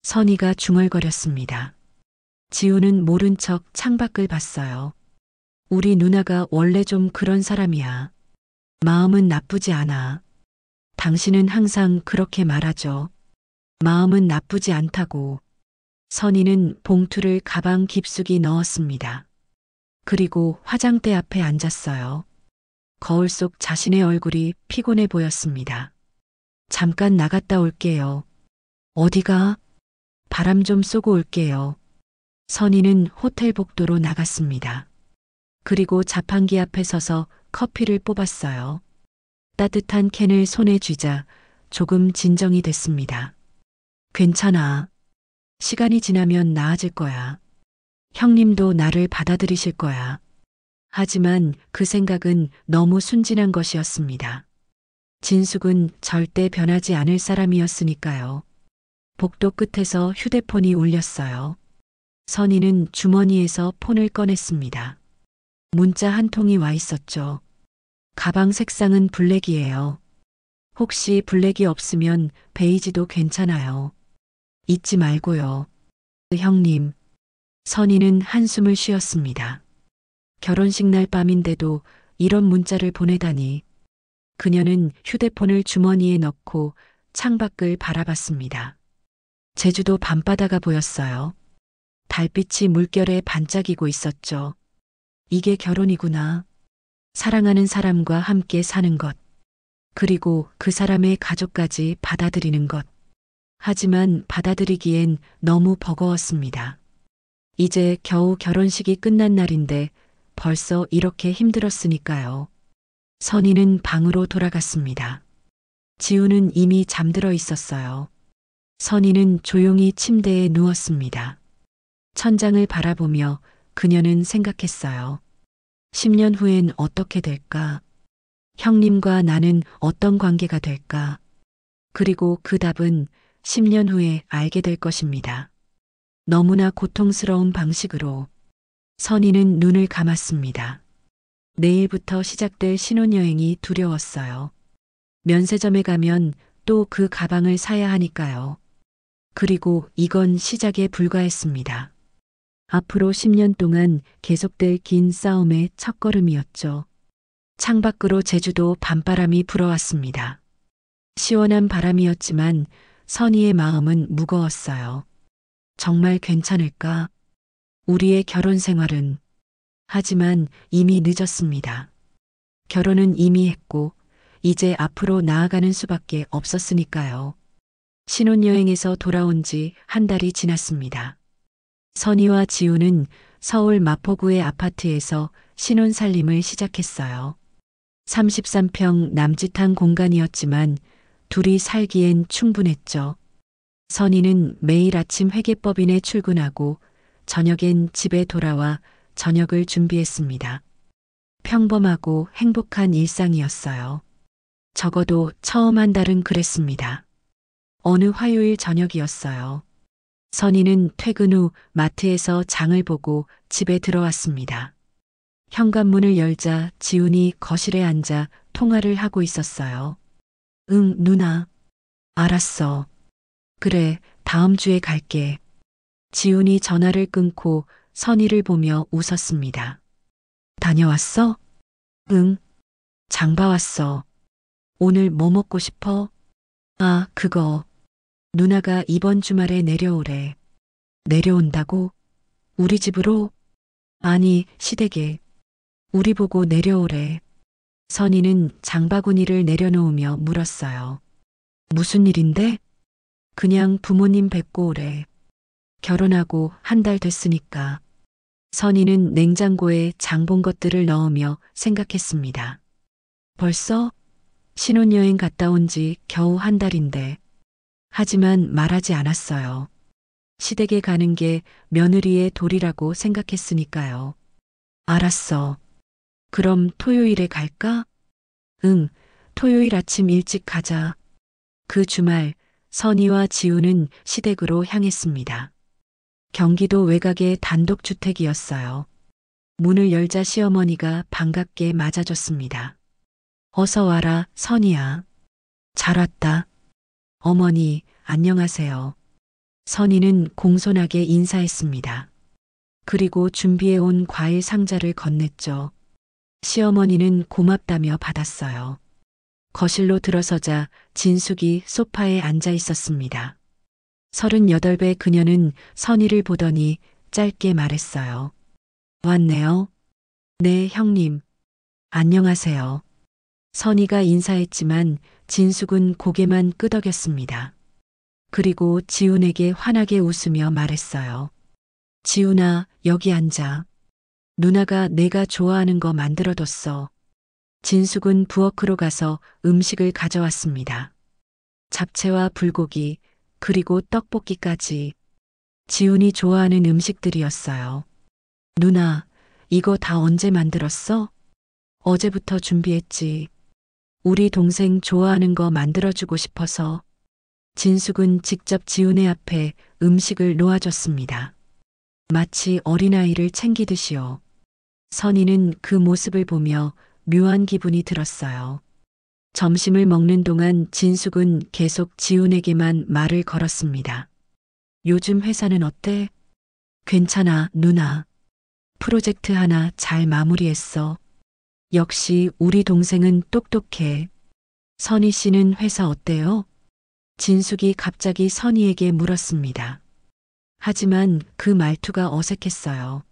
선희가 중얼거렸습니다. 지우는 모른 척 창밖을 봤어요. 우리 누나가 원래 좀 그런 사람이야. 마음은 나쁘지 않아. 당신은 항상 그렇게 말하죠. 마음은 나쁘지 않다고. 선희는 봉투를 가방 깊숙이 넣었습니다. 그리고 화장대 앞에 앉았어요. 거울 속 자신의 얼굴이 피곤해 보였습니다. 잠깐 나갔다 올게요. 어디가? 바람 좀 쏘고 올게요. 선희는 호텔 복도로 나갔습니다. 그리고 자판기 앞에 서서 커피를 뽑았어요. 따뜻한 캔을 손에 쥐자 조금 진정이 됐습니다. 괜찮아. 시간이 지나면 나아질 거야. 형님도 나를 받아들이실 거야. 하지만 그 생각은 너무 순진한 것이었습니다. 진숙은 절대 변하지 않을 사람이었으니까요. 복도 끝에서 휴대폰이 울렸어요. 선희는 주머니에서 폰을 꺼냈습니다. 문자 한 통이 와 있었죠. 가방 색상은 블랙이에요. 혹시 블랙이 없으면 베이지도 괜찮아요. 잊지 말고요. 형님. 선희는 한숨을 쉬었습니다. 결혼식 날 밤인데도 이런 문자를 보내다니. 그녀는 휴대폰을 주머니에 넣고 창밖을 바라봤습니다. 제주도 밤바다가 보였어요. 달빛이 물결에 반짝이고 있었죠. 이게 결혼이구나. 사랑하는 사람과 함께 사는 것. 그리고 그 사람의 가족까지 받아들이는 것. 하지만 받아들이기엔 너무 버거웠습니다. 이제 겨우 결혼식이 끝난 날인데 벌써 이렇게 힘들었으니까요. 선희는 방으로 돌아갔습니다. 지우는 이미 잠들어 있었어요. 선희는 조용히 침대에 누웠습니다. 천장을 바라보며 그녀는 생각했어요. 10년 후엔 어떻게 될까? 형님과 나는 어떤 관계가 될까? 그리고 그 답은 10년 후에 알게 될 것입니다. 너무나 고통스러운 방식으로. 선희는 눈을 감았습니다. 내일부터 시작될 신혼여행이 두려웠어요. 면세점에 가면 또 그 가방을 사야 하니까요. 그리고 이건 시작에 불과했습니다. 앞으로 10년 동안 계속될 긴 싸움의 첫걸음이었죠. 창밖으로 제주도 밤바람이 불어왔습니다. 시원한 바람이었지만 선희의 마음은 무거웠어요. 정말 괜찮을까? 우리의 결혼 생활은. 하지만 이미 늦었습니다. 결혼은 이미 했고 이제 앞으로 나아가는 수밖에 없었으니까요. 신혼여행에서 돌아온 지 한 달이 지났습니다. 선희와 지우는 서울 마포구의 아파트에서 신혼살림을 시작했어요. 33평 남짓한 공간이었지만 둘이 살기엔 충분했죠. 선희는 매일 아침 회계법인에 출근하고 저녁엔 집에 돌아와 저녁을 준비했습니다. 평범하고 행복한 일상이었어요. 적어도 처음 한 달은 그랬습니다. 어느 화요일 저녁이었어요. 선희는 퇴근 후 마트에서 장을 보고 집에 들어왔습니다. 현관문을 열자 지훈이 거실에 앉아 통화를 하고 있었어요. 응, 누나. 알았어. 그래, 다음 주에 갈게. 지훈이 전화를 끊고 선희를 보며 웃었습니다. 다녀왔어? 응. 장 봐왔어. 오늘 뭐 먹고 싶어? 아, 그거. 누나가 이번 주말에 내려오래. 내려온다고? 우리 집으로? 아니, 시댁에. 우리 보고 내려오래. 선희는 장바구니를 내려놓으며 물었어요. 무슨 일인데? 그냥 부모님 뵙고 오래. 결혼하고 한 달 됐으니까. 선희는 냉장고에 장 본 것들을 넣으며 생각했습니다. 벌써? 신혼여행 갔다 온 지 겨우 한 달인데. 하지만 말하지 않았어요. 시댁에 가는 게 며느리의 도리라고 생각했으니까요. 알았어. 그럼 토요일에 갈까? 응, 토요일 아침 일찍 가자. 그 주말 선희와 지우는 시댁으로 향했습니다. 경기도 외곽의 단독주택이었어요. 문을 열자 시어머니가 반갑게 맞아줬습니다. 어서 와라, 선희야. 잘 왔다. 어머니, 안녕하세요. 선희는 공손하게 인사했습니다. 그리고 준비해온 과일 상자를 건넸죠. 시어머니는 고맙다며 받았어요. 거실로 들어서자 진숙이 소파에 앉아 있었습니다. 38배 그녀는 선희를 보더니 짧게 말했어요. 왔네요. 네, 형님. 안녕하세요. 선희가 인사했지만 진숙은 고개만 끄덕였습니다. 그리고 지훈에게 환하게 웃으며 말했어요. 지훈아, 여기 앉아. 누나가 내가 좋아하는 거 만들어뒀어. 진숙은 부엌으로 가서 음식을 가져왔습니다. 잡채와 불고기, 그리고 떡볶이까지. 지훈이 좋아하는 음식들이었어요. 누나, 이거 다 언제 만들었어? 어제부터 준비했지. 우리 동생 좋아하는 거 만들어주고 싶어서. 진숙은 직접 지훈의 앞에 음식을 놓아줬습니다. 마치 어린아이를 챙기듯이요. 선희는 그 모습을 보며 묘한 기분이 들었어요. 점심을 먹는 동안 진숙은 계속 지훈에게만 말을 걸었습니다. 요즘 회사는 어때? 괜찮아, 누나. 프로젝트 하나 잘 마무리했어. 역시 우리 동생은 똑똑해. 선희 씨는 회사 어때요? 진숙이 갑자기 선희에게 물었습니다. 하지만 그 말투가 어색했어요.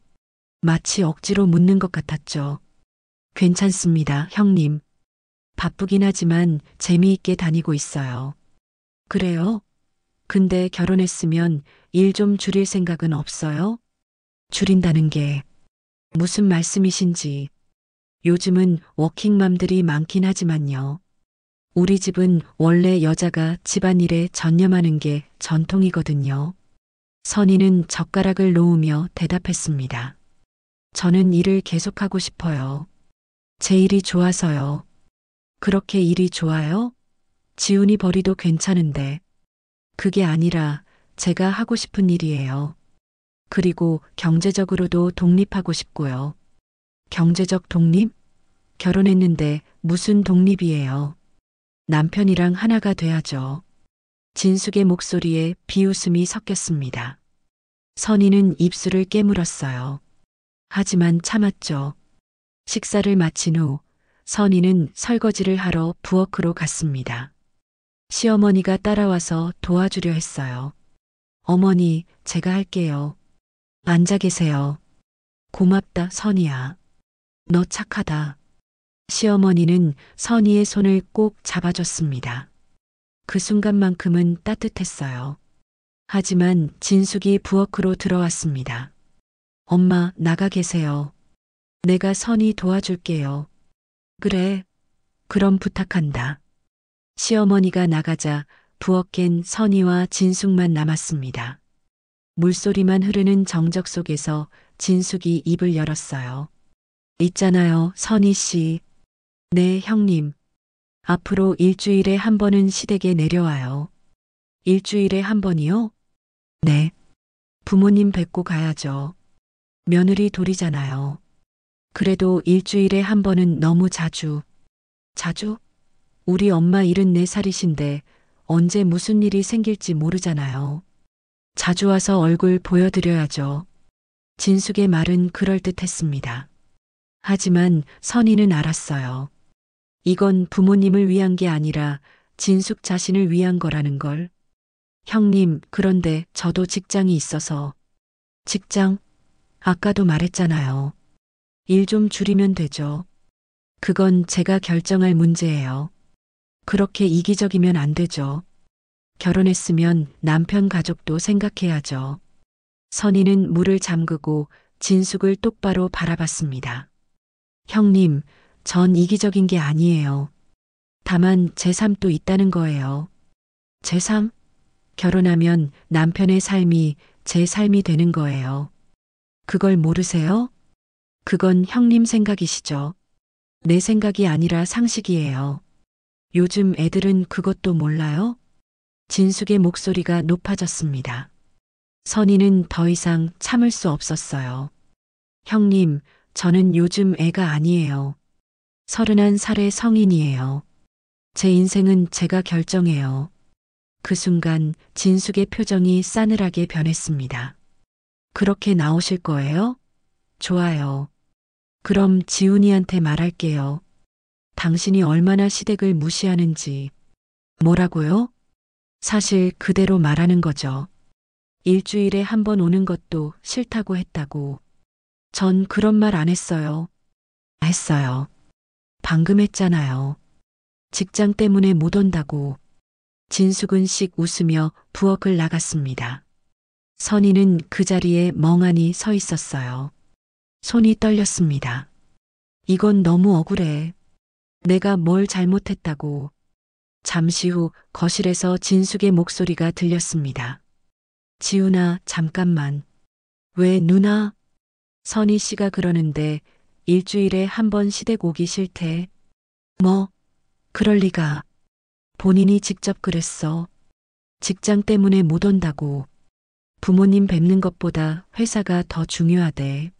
마치 억지로 묻는 것 같았죠. 괜찮습니다, 형님. 바쁘긴 하지만 재미있게 다니고 있어요. 그래요? 근데 결혼했으면 일 좀 줄일 생각은 없어요? 줄인다는 게 무슨 말씀이신지. 요즘은 워킹맘들이 많긴 하지만요. 우리 집은 원래 여자가 집안일에 전념하는 게 전통이거든요. 선희는 젓가락을 놓으며 대답했습니다. 저는 일을 계속하고 싶어요. 제 일이 좋아서요. 그렇게 일이 좋아요? 지훈이 버리도 괜찮은데. 그게 아니라 제가 하고 싶은 일이에요. 그리고 경제적으로도 독립하고 싶고요. 경제적 독립? 결혼했는데 무슨 독립이에요? 남편이랑 하나가 돼야죠. 진숙의 목소리에 비웃음이 섞였습니다. 선희는 입술을 깨물었어요. 하지만 참았죠. 식사를 마친 후 선희는 설거지를 하러 부엌으로 갔습니다. 시어머니가 따라와서 도와주려 했어요. 어머니, 제가 할게요. 앉아 계세요. 고맙다, 선희야. 너 착하다. 시어머니는 선희의 손을 꼭 잡아줬습니다. 그 순간만큼은 따뜻했어요. 하지만 진숙이 부엌으로 들어왔습니다. 엄마, 나가 계세요. 내가 선희 도와줄게요. 그래, 그럼 부탁한다. 시어머니가 나가자 부엌엔 선희와 진숙만 남았습니다. 물소리만 흐르는 정적 속에서 진숙이 입을 열었어요. 있잖아요, 선희 씨. 네, 형님. 앞으로 일주일에 한 번은 시댁에 내려와요. 일주일에 한 번이요? 네. 부모님 뵙고 가야죠. 며느리 돌이잖아요. 그래도 일주일에 한 번은 너무 자주. 자주? 우리 엄마 74살이신데 언제 무슨 일이 생길지 모르잖아요. 자주 와서 얼굴 보여드려야죠. 진숙의 말은 그럴듯했습니다. 하지만 선희는 알았어요. 이건 부모님을 위한 게 아니라 진숙 자신을 위한 거라는 걸. 형님, 그런데 저도 직장이 있어서. 직장? 아까도 말했잖아요. 일 좀 줄이면 되죠. 그건 제가 결정할 문제예요. 그렇게 이기적이면 안 되죠. 결혼했으면 남편 가족도 생각해야죠. 선희는 물을 잠그고 진숙을 똑바로 바라봤습니다. 형님, 전 이기적인 게 아니에요. 다만 제 삶도 있다는 거예요. 제 삶? 결혼하면 남편의 삶이 제 삶이 되는 거예요. 그걸 모르세요? 그건 형님 생각이시죠. 내 생각이 아니라 상식이에요. 요즘 애들은 그것도 몰라요? 진숙의 목소리가 높아졌습니다. 선희는 더 이상 참을 수 없었어요. 형님, 저는 요즘 애가 아니에요. 31살의 성인이에요. 제 인생은 제가 결정해요. 그 순간 진숙의 표정이 싸늘하게 변했습니다. 그렇게 나오실 거예요? 좋아요. 그럼 지훈이한테 말할게요. 당신이 얼마나 시댁을 무시하는지. 뭐라고요? 사실 그대로 말하는 거죠. 일주일에 한 번 오는 것도 싫다고 했다고. 전 그런 말 안 했어요. 했어요. 방금 했잖아요. 직장 때문에 못 온다고. 진숙은 씩 웃으며 부엌을 나갔습니다. 선희는 그 자리에 멍하니 서 있었어요. 손이 떨렸습니다. 이건 너무 억울해. 내가 뭘 잘못했다고. 잠시 후 거실에서 진숙의 목소리가 들렸습니다. 지훈아, 잠깐만. 왜 누나? 선희 씨가 그러는데 일주일에 한 번 시댁 오기 싫대. 뭐? 그럴 리가. 본인이 직접 그랬어. 직장 때문에 못 온다고. 부모님 뵙는 것보다 회사가 더 중요하대.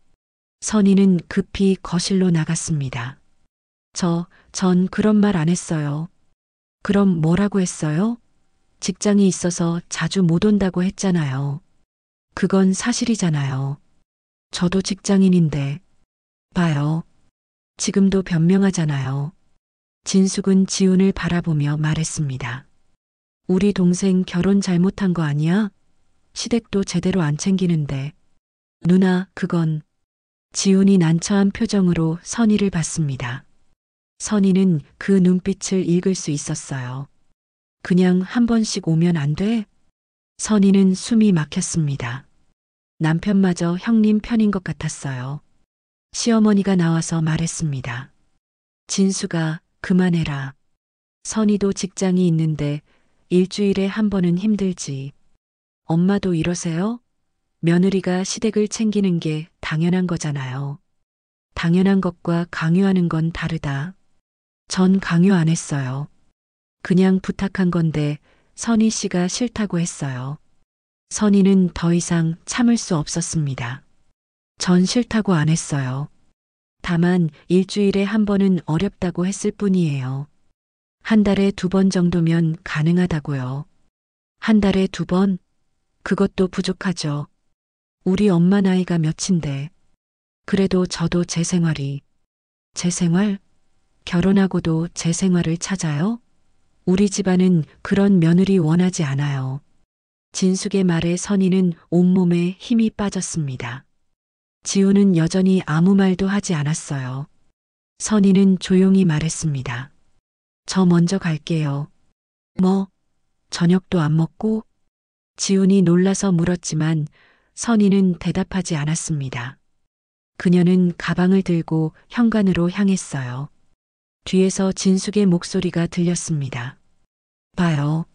선희는 급히 거실로 나갔습니다. 전 그런 말 안 했어요. 그럼 뭐라고 했어요? 직장이 있어서 자주 못 온다고 했잖아요. 그건 사실이잖아요. 저도 직장인인데. 봐요. 지금도 변명하잖아요. 진숙은 지훈을 바라보며 말했습니다. 우리 동생 결혼 잘못한 거 아니야? 시댁도 제대로 안 챙기는데. 누나, 그건. 지훈이 난처한 표정으로 선희를 봤습니다. 선희는 그 눈빛을 읽을 수 있었어요. 그냥 한 번씩 오면 안 돼? 선희는 숨이 막혔습니다. 남편마저 형님 편인 것 같았어요. 시어머니가 나와서 말했습니다. 진수가 그만해라. 선희도 직장이 있는데 일주일에 한 번은 힘들지. 엄마도 이러세요? 며느리가 시댁을 챙기는 게 당연한 거잖아요. 당연한 것과 강요하는 건 다르다. 전 강요 안 했어요. 그냥 부탁한 건데 선희 씨가 싫다고 했어요. 선희는 더 이상 참을 수 없었습니다. 전 싫다고 안 했어요. 다만 일주일에 한 번은 어렵다고 했을 뿐이에요. 한 달에 2번 정도면 가능하다고요. 한 달에 2번? 그것도 부족하죠. 우리 엄마 나이가 몇인데. 그래도 저도 제 생활이. 제 생활? 결혼하고도 제 생활을 찾아요? 우리 집안은 그런 며느리 원하지 않아요. 진숙의 말에 선희는 온몸에 힘이 빠졌습니다. 지우는 여전히 아무 말도 하지 않았어요. 선희는 조용히 말했습니다. 저 먼저 갈게요. 뭐? 저녁도 안 먹고? 지훈이 놀라서 물었지만 선희는 대답하지 않았습니다. 그녀는 가방을 들고 현관으로 향했어요. 뒤에서 진숙의 목소리가 들렸습니다. 봐요.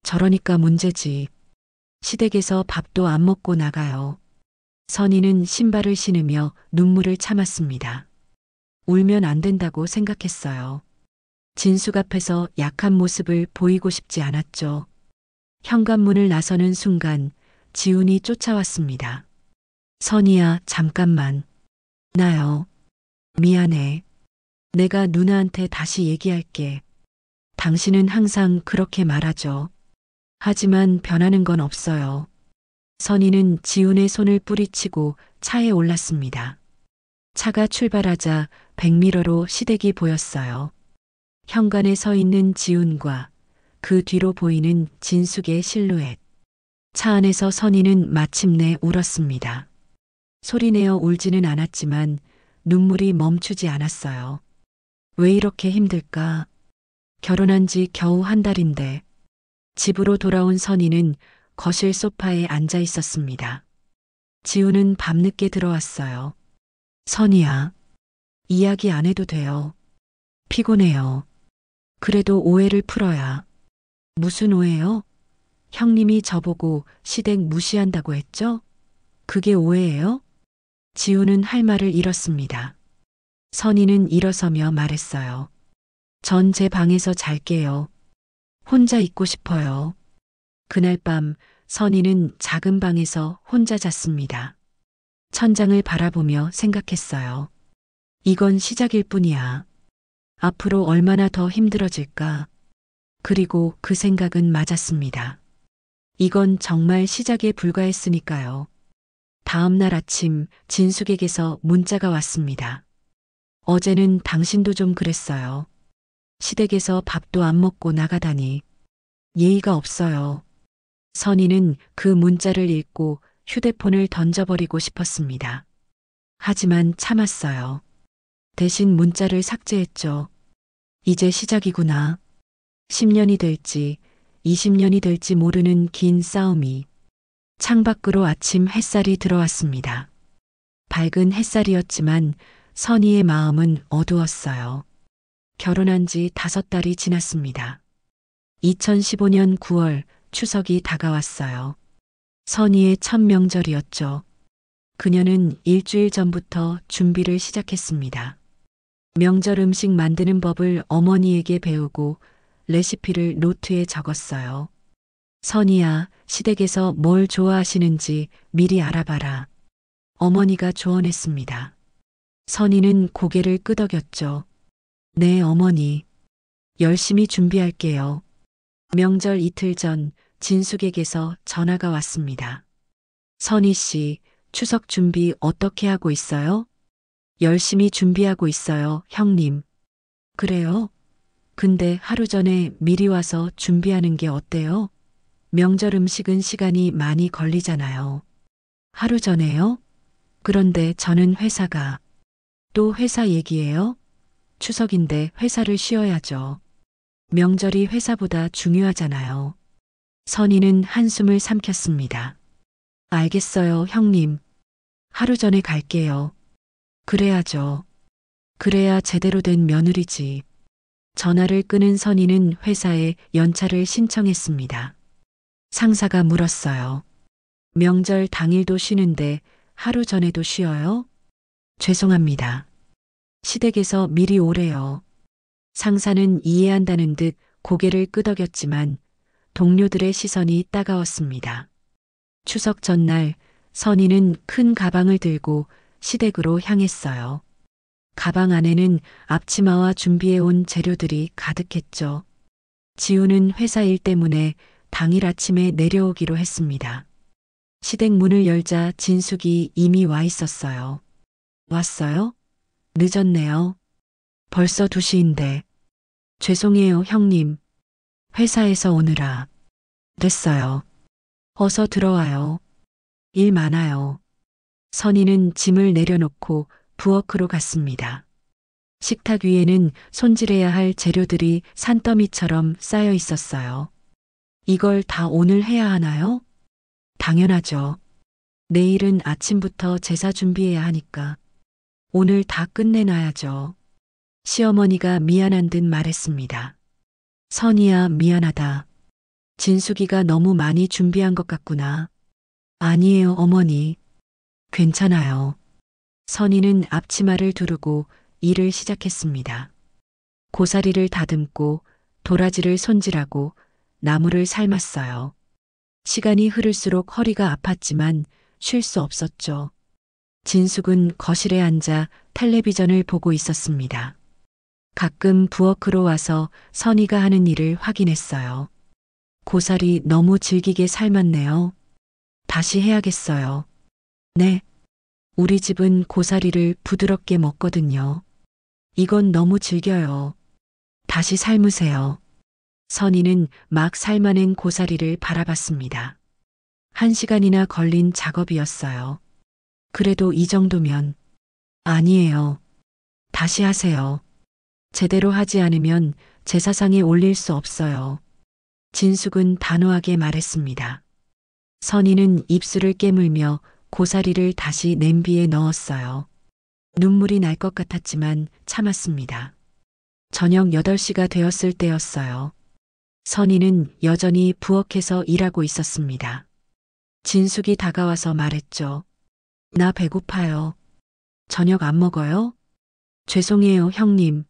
저러니까 문제지. 시댁에서 밥도 안 먹고 나가요. 선희는 신발을 신으며 눈물을 참았습니다. 울면 안 된다고 생각했어요. 진숙 앞에서 약한 모습을 보이고 싶지 않았죠. 현관문을 나서는 순간 지훈이 쫓아왔습니다. 선희야, 잠깐만. 나요. 미안해. 내가 누나한테 다시 얘기할게. 당신은 항상 그렇게 말하죠. 하지만 변하는 건 없어요. 선희는 지훈의 손을 뿌리치고 차에 올랐습니다. 차가 출발하자 백미러로 시댁이 보였어요. 현관에 서 있는 지훈과 그 뒤로 보이는 진숙의 실루엣. 차 안에서 선희는 마침내 울었습니다. 소리내어 울지는 않았지만 눈물이 멈추지 않았어요. 왜 이렇게 힘들까? 결혼한 지 겨우 한 달인데. 집으로 돌아온 선희는 거실 소파에 앉아 있었습니다. 지우는 밤늦게 들어왔어요. 선희야, 이야기 안 해도 돼요. 피곤해요. 그래도 오해를 풀어야. 무슨 오해요? 형님이 저보고 시댁 무시한다고 했죠? 그게 오해예요? 지우는 할 말을 잃었습니다. 선희는 일어서며 말했어요. 전 제 방에서 잘게요. 혼자 있고 싶어요. 그날 밤 선희는 작은 방에서 혼자 잤습니다. 천장을 바라보며 생각했어요. 이건 시작일 뿐이야. 앞으로 얼마나 더 힘들어질까? 그리고 그 생각은 맞았습니다. 이건 정말 시작에 불과했으니까요. 다음 날 아침 진숙에게서 문자가 왔습니다. 어제는 당신도 좀 그랬어요. 시댁에서 밥도 안 먹고 나가다니. 예의가 없어요. 선희는 그 문자를 읽고 휴대폰을 던져버리고 싶었습니다. 하지만 참았어요. 대신 문자를 삭제했죠. 이제 시작이구나. 10년이 될지 20년이 될지 모르는 긴 싸움이. 창밖으로 아침 햇살이 들어왔습니다. 밝은 햇살이었지만 선희의 마음은 어두웠어요. 결혼한 지 5달이 지났습니다. 2015년 9월 추석이 다가왔어요. 선희의 첫 명절이었죠. 그녀는 일주일 전부터 준비를 시작했습니다. 명절 음식 만드는 법을 어머니에게 배우고 레시피를 노트에 적었어요. 선희야, 시댁에서 뭘 좋아하시는지 미리 알아봐라. 어머니가 조언했습니다. 선희는 고개를 끄덕였죠. 네, 어머니. 열심히 준비할게요. 명절 이틀 전 진숙에게서 전화가 왔습니다. 선희 씨, 추석 준비 어떻게 하고 있어요? 열심히 준비하고 있어요, 형님. 그래요? 근데 하루 전에 미리 와서 준비하는 게 어때요? 명절 음식은 시간이 많이 걸리잖아요. 하루 전에요? 그런데 저는 회사가. 또 회사 얘기예요? 추석인데 회사를 쉬어야죠. 명절이 회사보다 중요하잖아요. 선희는 한숨을 삼켰습니다. 알겠어요, 형님. 하루 전에 갈게요. 그래야죠. 그래야 제대로 된 며느리지. 전화를 끊은 선희는 회사에 연차를 신청했습니다. 상사가 물었어요. 명절 당일도 쉬는데 하루 전에도 쉬어요? 죄송합니다. 시댁에서 미리 오래요. 상사는 이해한다는 듯 고개를 끄덕였지만 동료들의 시선이 따가웠습니다. 추석 전날 선희는 큰 가방을 들고 시댁으로 향했어요. 가방 안에는 앞치마와 준비해온 재료들이 가득했죠. 지우는 회사 일 때문에 당일 아침에 내려오기로 했습니다. 시댁 문을 열자 진숙이 이미 와 있었어요. 왔어요? 늦었네요. 벌써 2시인데. 죄송해요, 형님. 회사에서 오느라. 됐어요. 어서 들어와요. 일 많아요. 선희는 짐을 내려놓고 부엌으로 갔습니다. 식탁 위에는 손질해야 할 재료들이 산더미처럼 쌓여 있었어요. 이걸 다 오늘 해야 하나요? 당연하죠. 내일은 아침부터 제사 준비해야 하니까. 오늘 다 끝내놔야죠. 시어머니가 미안한 듯 말했습니다. 선희야, 미안하다. 진숙이가 너무 많이 준비한 것 같구나. 아니에요, 어머니. 괜찮아요. 선희는 앞치마를 두르고 일을 시작했습니다. 고사리를 다듬고 도라지를 손질하고 나물을 삶았어요. 시간이 흐를수록 허리가 아팠지만 쉴 수 없었죠. 진숙은 거실에 앉아 텔레비전을 보고 있었습니다. 가끔 부엌으로 와서 선희가 하는 일을 확인했어요. 고사리 너무 질기게 삶았네요. 다시 해야겠어요. 네. 우리 집은 고사리를 부드럽게 먹거든요. 이건 너무 질겨요. 다시 삶으세요. 선희는 막 삶아낸 고사리를 바라봤습니다. 1시간이나 걸린 작업이었어요. 그래도 이 정도면. 아니에요. 다시 하세요. 제대로 하지 않으면 제사상에 올릴 수 없어요. 진숙은 단호하게 말했습니다. 선희는 입술을 깨물며 고사리를 다시 냄비에 넣었어요. 눈물이 날 것 같았지만 참았습니다. 저녁 8시가 되었을 때였어요. 선희는 여전히 부엌에서 일하고 있었습니다. 진숙이 다가와서 말했죠. 나 배고파요. 저녁 안 먹어요? 죄송해요, 형님.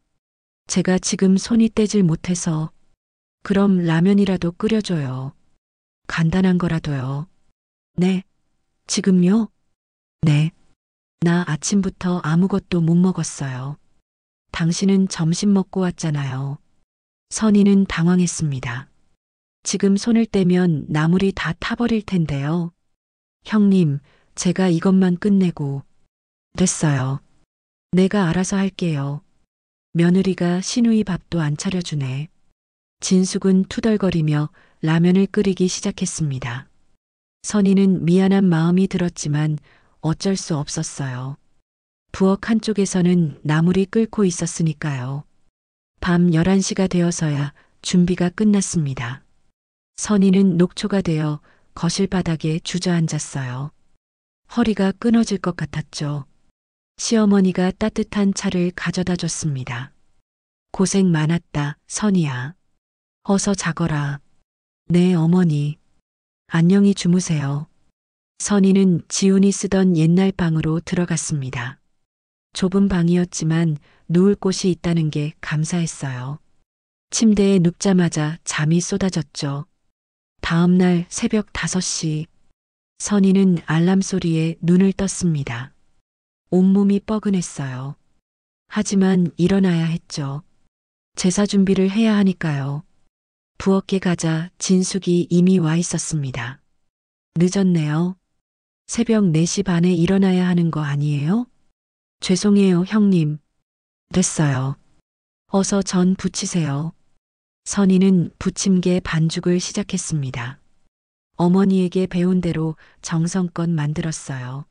제가 지금 손이 떼질 못해서. 그럼 라면이라도 끓여줘요. 간단한 거라도요. 네. 지금요? 네. 나 아침부터 아무것도 못 먹었어요. 당신은 점심 먹고 왔잖아요. 선희는 당황했습니다. 지금 손을 떼면 나물이 다 타버릴 텐데요. 형님, 제가 이것만 끝내고. 됐어요. 내가 알아서 할게요. 며느리가 시누이 밥도 안 차려주네. 진숙은 투덜거리며 라면을 끓이기 시작했습니다. 선희는 미안한 마음이 들었지만 어쩔 수 없었어요. 부엌 한쪽에서는 나물이 끓고 있었으니까요. 밤 11시가 되어서야 준비가 끝났습니다. 선희는 녹초가 되어 거실 바닥에 주저앉았어요. 허리가 끊어질 것 같았죠. 시어머니가 따뜻한 차를 가져다 줬습니다. 고생 많았다, 선희야. 어서 자거라. 네, 어머니. 안녕히 주무세요. 선희는 지훈이 쓰던 옛날 방으로 들어갔습니다. 좁은 방이었지만 누울 곳이 있다는 게 감사했어요. 침대에 눕자마자 잠이 쏟아졌죠. 다음 날 새벽 5시, 선희는 알람 소리에 눈을 떴습니다. 온몸이 뻐근했어요. 하지만 일어나야 했죠. 제사 준비를 해야 하니까요. 부엌에 가자 진숙이 이미 와 있었습니다. 늦었네요. 새벽 4시 반에 일어나야 하는 거 아니에요? 죄송해요, 형님. 됐어요. 어서 전 부치세요. 선희는 부침개 반죽을 시작했습니다. 어머니에게 배운 대로 정성껏 만들었어요.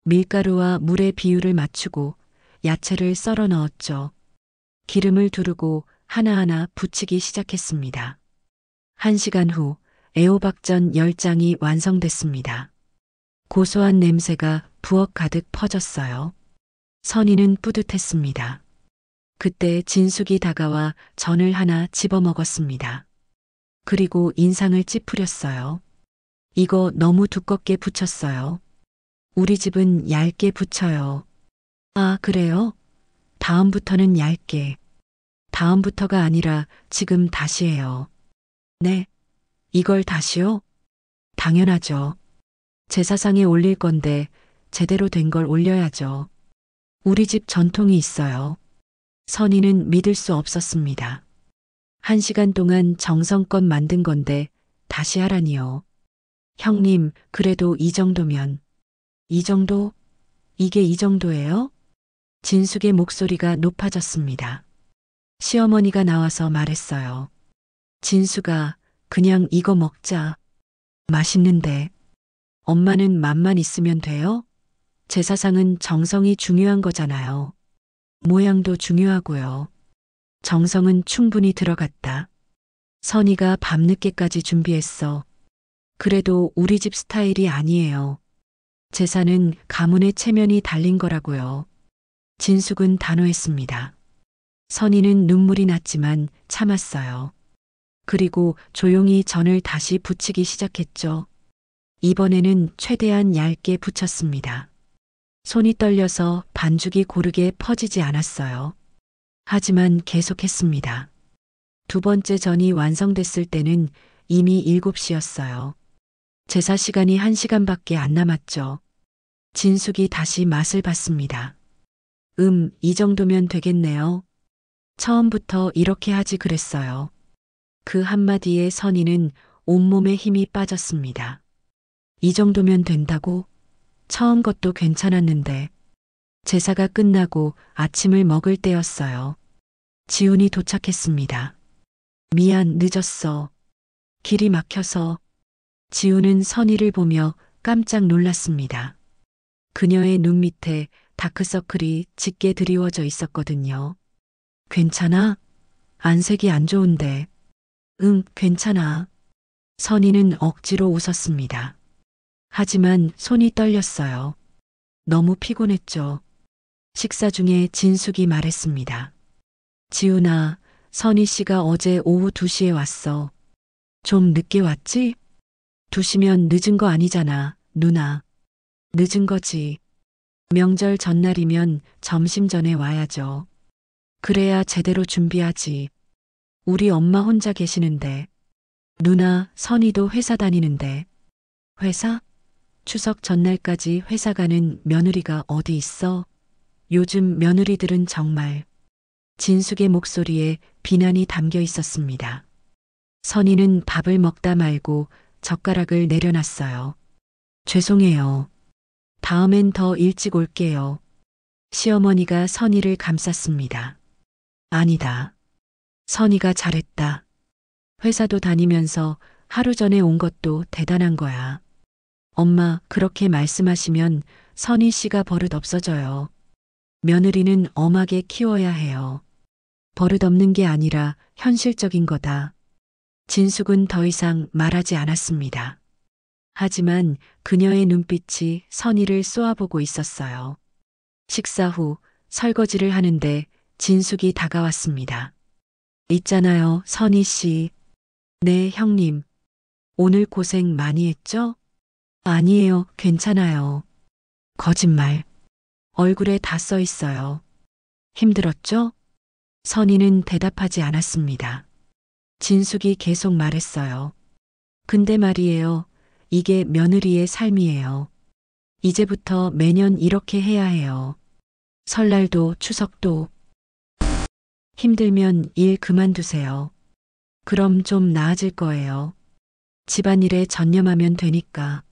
밀가루와 물의 비율을 맞추고 야채를 썰어 넣었죠. 기름을 두르고 하나하나 부치기 시작했습니다. 1시간 후 애호박전 10장이 완성됐습니다. 고소한 냄새가 부엌 가득 퍼졌어요. 선희는 뿌듯했습니다. 그때 진숙이 다가와 전을 하나 집어먹었습니다. 그리고 인상을 찌푸렸어요. 이거 너무 두껍게 부쳤어요. 우리 집은 얇게 부쳐요. 아, 그래요? 다음부터는 얇게. 다음부터가 아니라 지금 다시 해요. 네. 이걸 다시요? 당연하죠. 제사상에 올릴 건데 제대로 된 걸 올려야죠. 우리 집 전통이 있어요. 선희는 믿을 수 없었습니다. 1시간 동안 정성껏 만든 건데 다시 하라니요. 형님, 그래도 이 정도면. 이 정도? 이게 이 정도예요? 진숙의 목소리가 높아졌습니다. 시어머니가 나와서 말했어요. 진숙아, 그냥 이거 먹자. 맛있는데. 엄마는 맛만 있으면 돼요? 제사상은 정성이 중요한 거잖아요. 모양도 중요하고요. 정성은 충분히 들어갔다. 선희가 밤늦게까지 준비했어. 그래도 우리 집 스타일이 아니에요. 제사는 가문의 체면이 달린 거라고요. 진숙은 단호했습니다. 선희는 눈물이 났지만 참았어요. 그리고 조용히 전을 다시 부치기 시작했죠. 이번에는 최대한 얇게 부쳤습니다. 손이 떨려서 반죽이 고르게 퍼지지 않았어요. 하지만 계속했습니다. 2번째 전이 완성됐을 때는 이미 7시였어요. 제사 시간이 1시간밖에 안 남았죠. 진숙이 다시 맛을 봤습니다. 이 정도면 되겠네요. 처음부터 이렇게 하지 그랬어요. 그 한마디에 선희는 온몸에 힘이 빠졌습니다. 이 정도면 된다고? 처음 것도 괜찮았는데. 제사가 끝나고 아침을 먹을 때였어요. 지훈이 도착했습니다. 미안, 늦었어. 길이 막혀서. 지훈은 선희를 보며 깜짝 놀랐습니다. 그녀의 눈 밑에 다크서클이 짙게 드리워져 있었거든요. 괜찮아? 안색이 안 좋은데. 응, 괜찮아. 선희는 억지로 웃었습니다. 하지만 손이 떨렸어요. 너무 피곤했죠. 식사 중에 진숙이 말했습니다. 지훈아, 선희 씨가 어제 오후 2시에 왔어. 좀 늦게 왔지? 2시면 늦은 거 아니잖아, 누나. 늦은 거지. 명절 전날이면 점심 전에 와야죠. 그래야 제대로 준비하지. 우리 엄마 혼자 계시는데. 누나, 선희도 회사 다니는데. 회사? 추석 전날까지 회사 가는 며느리가 어디 있어? 요즘 며느리들은 정말. 진숙의 목소리에 비난이 담겨 있었습니다. 선희는 밥을 먹다 말고 젓가락을 내려놨어요. 죄송해요. 다음엔 더 일찍 올게요. 시어머니가 선희를 감쌌습니다. 아니다. 선희가 잘했다. 회사도 다니면서 하루 전에 온 것도 대단한 거야. 엄마, 그렇게 말씀하시면 선희 씨가 버릇 없어져요. 며느리는 엄하게 키워야 해요. 버릇없는 게 아니라 현실적인 거다. 진숙은 더 이상 말하지 않았습니다. 하지만 그녀의 눈빛이 선희를 쏘아보고 있었어요. 식사 후 설거지를 하는데 진숙이 다가왔습니다. 있잖아요, 선희 씨. 네, 형님. 오늘 고생 많이 했죠? 아니에요, 괜찮아요. 거짓말. 얼굴에 다 써 있어요. 힘들었죠? 선희는 대답하지 않았습니다. 진숙이 계속 말했어요. 근데 말이에요. 이게 며느리의 삶이에요. 이제부터 매년 이렇게 해야 해요. 설날도 추석도. 힘들면 일 그만두세요. 그럼 좀 나아질 거예요. 집안일에 전념하면 되니까.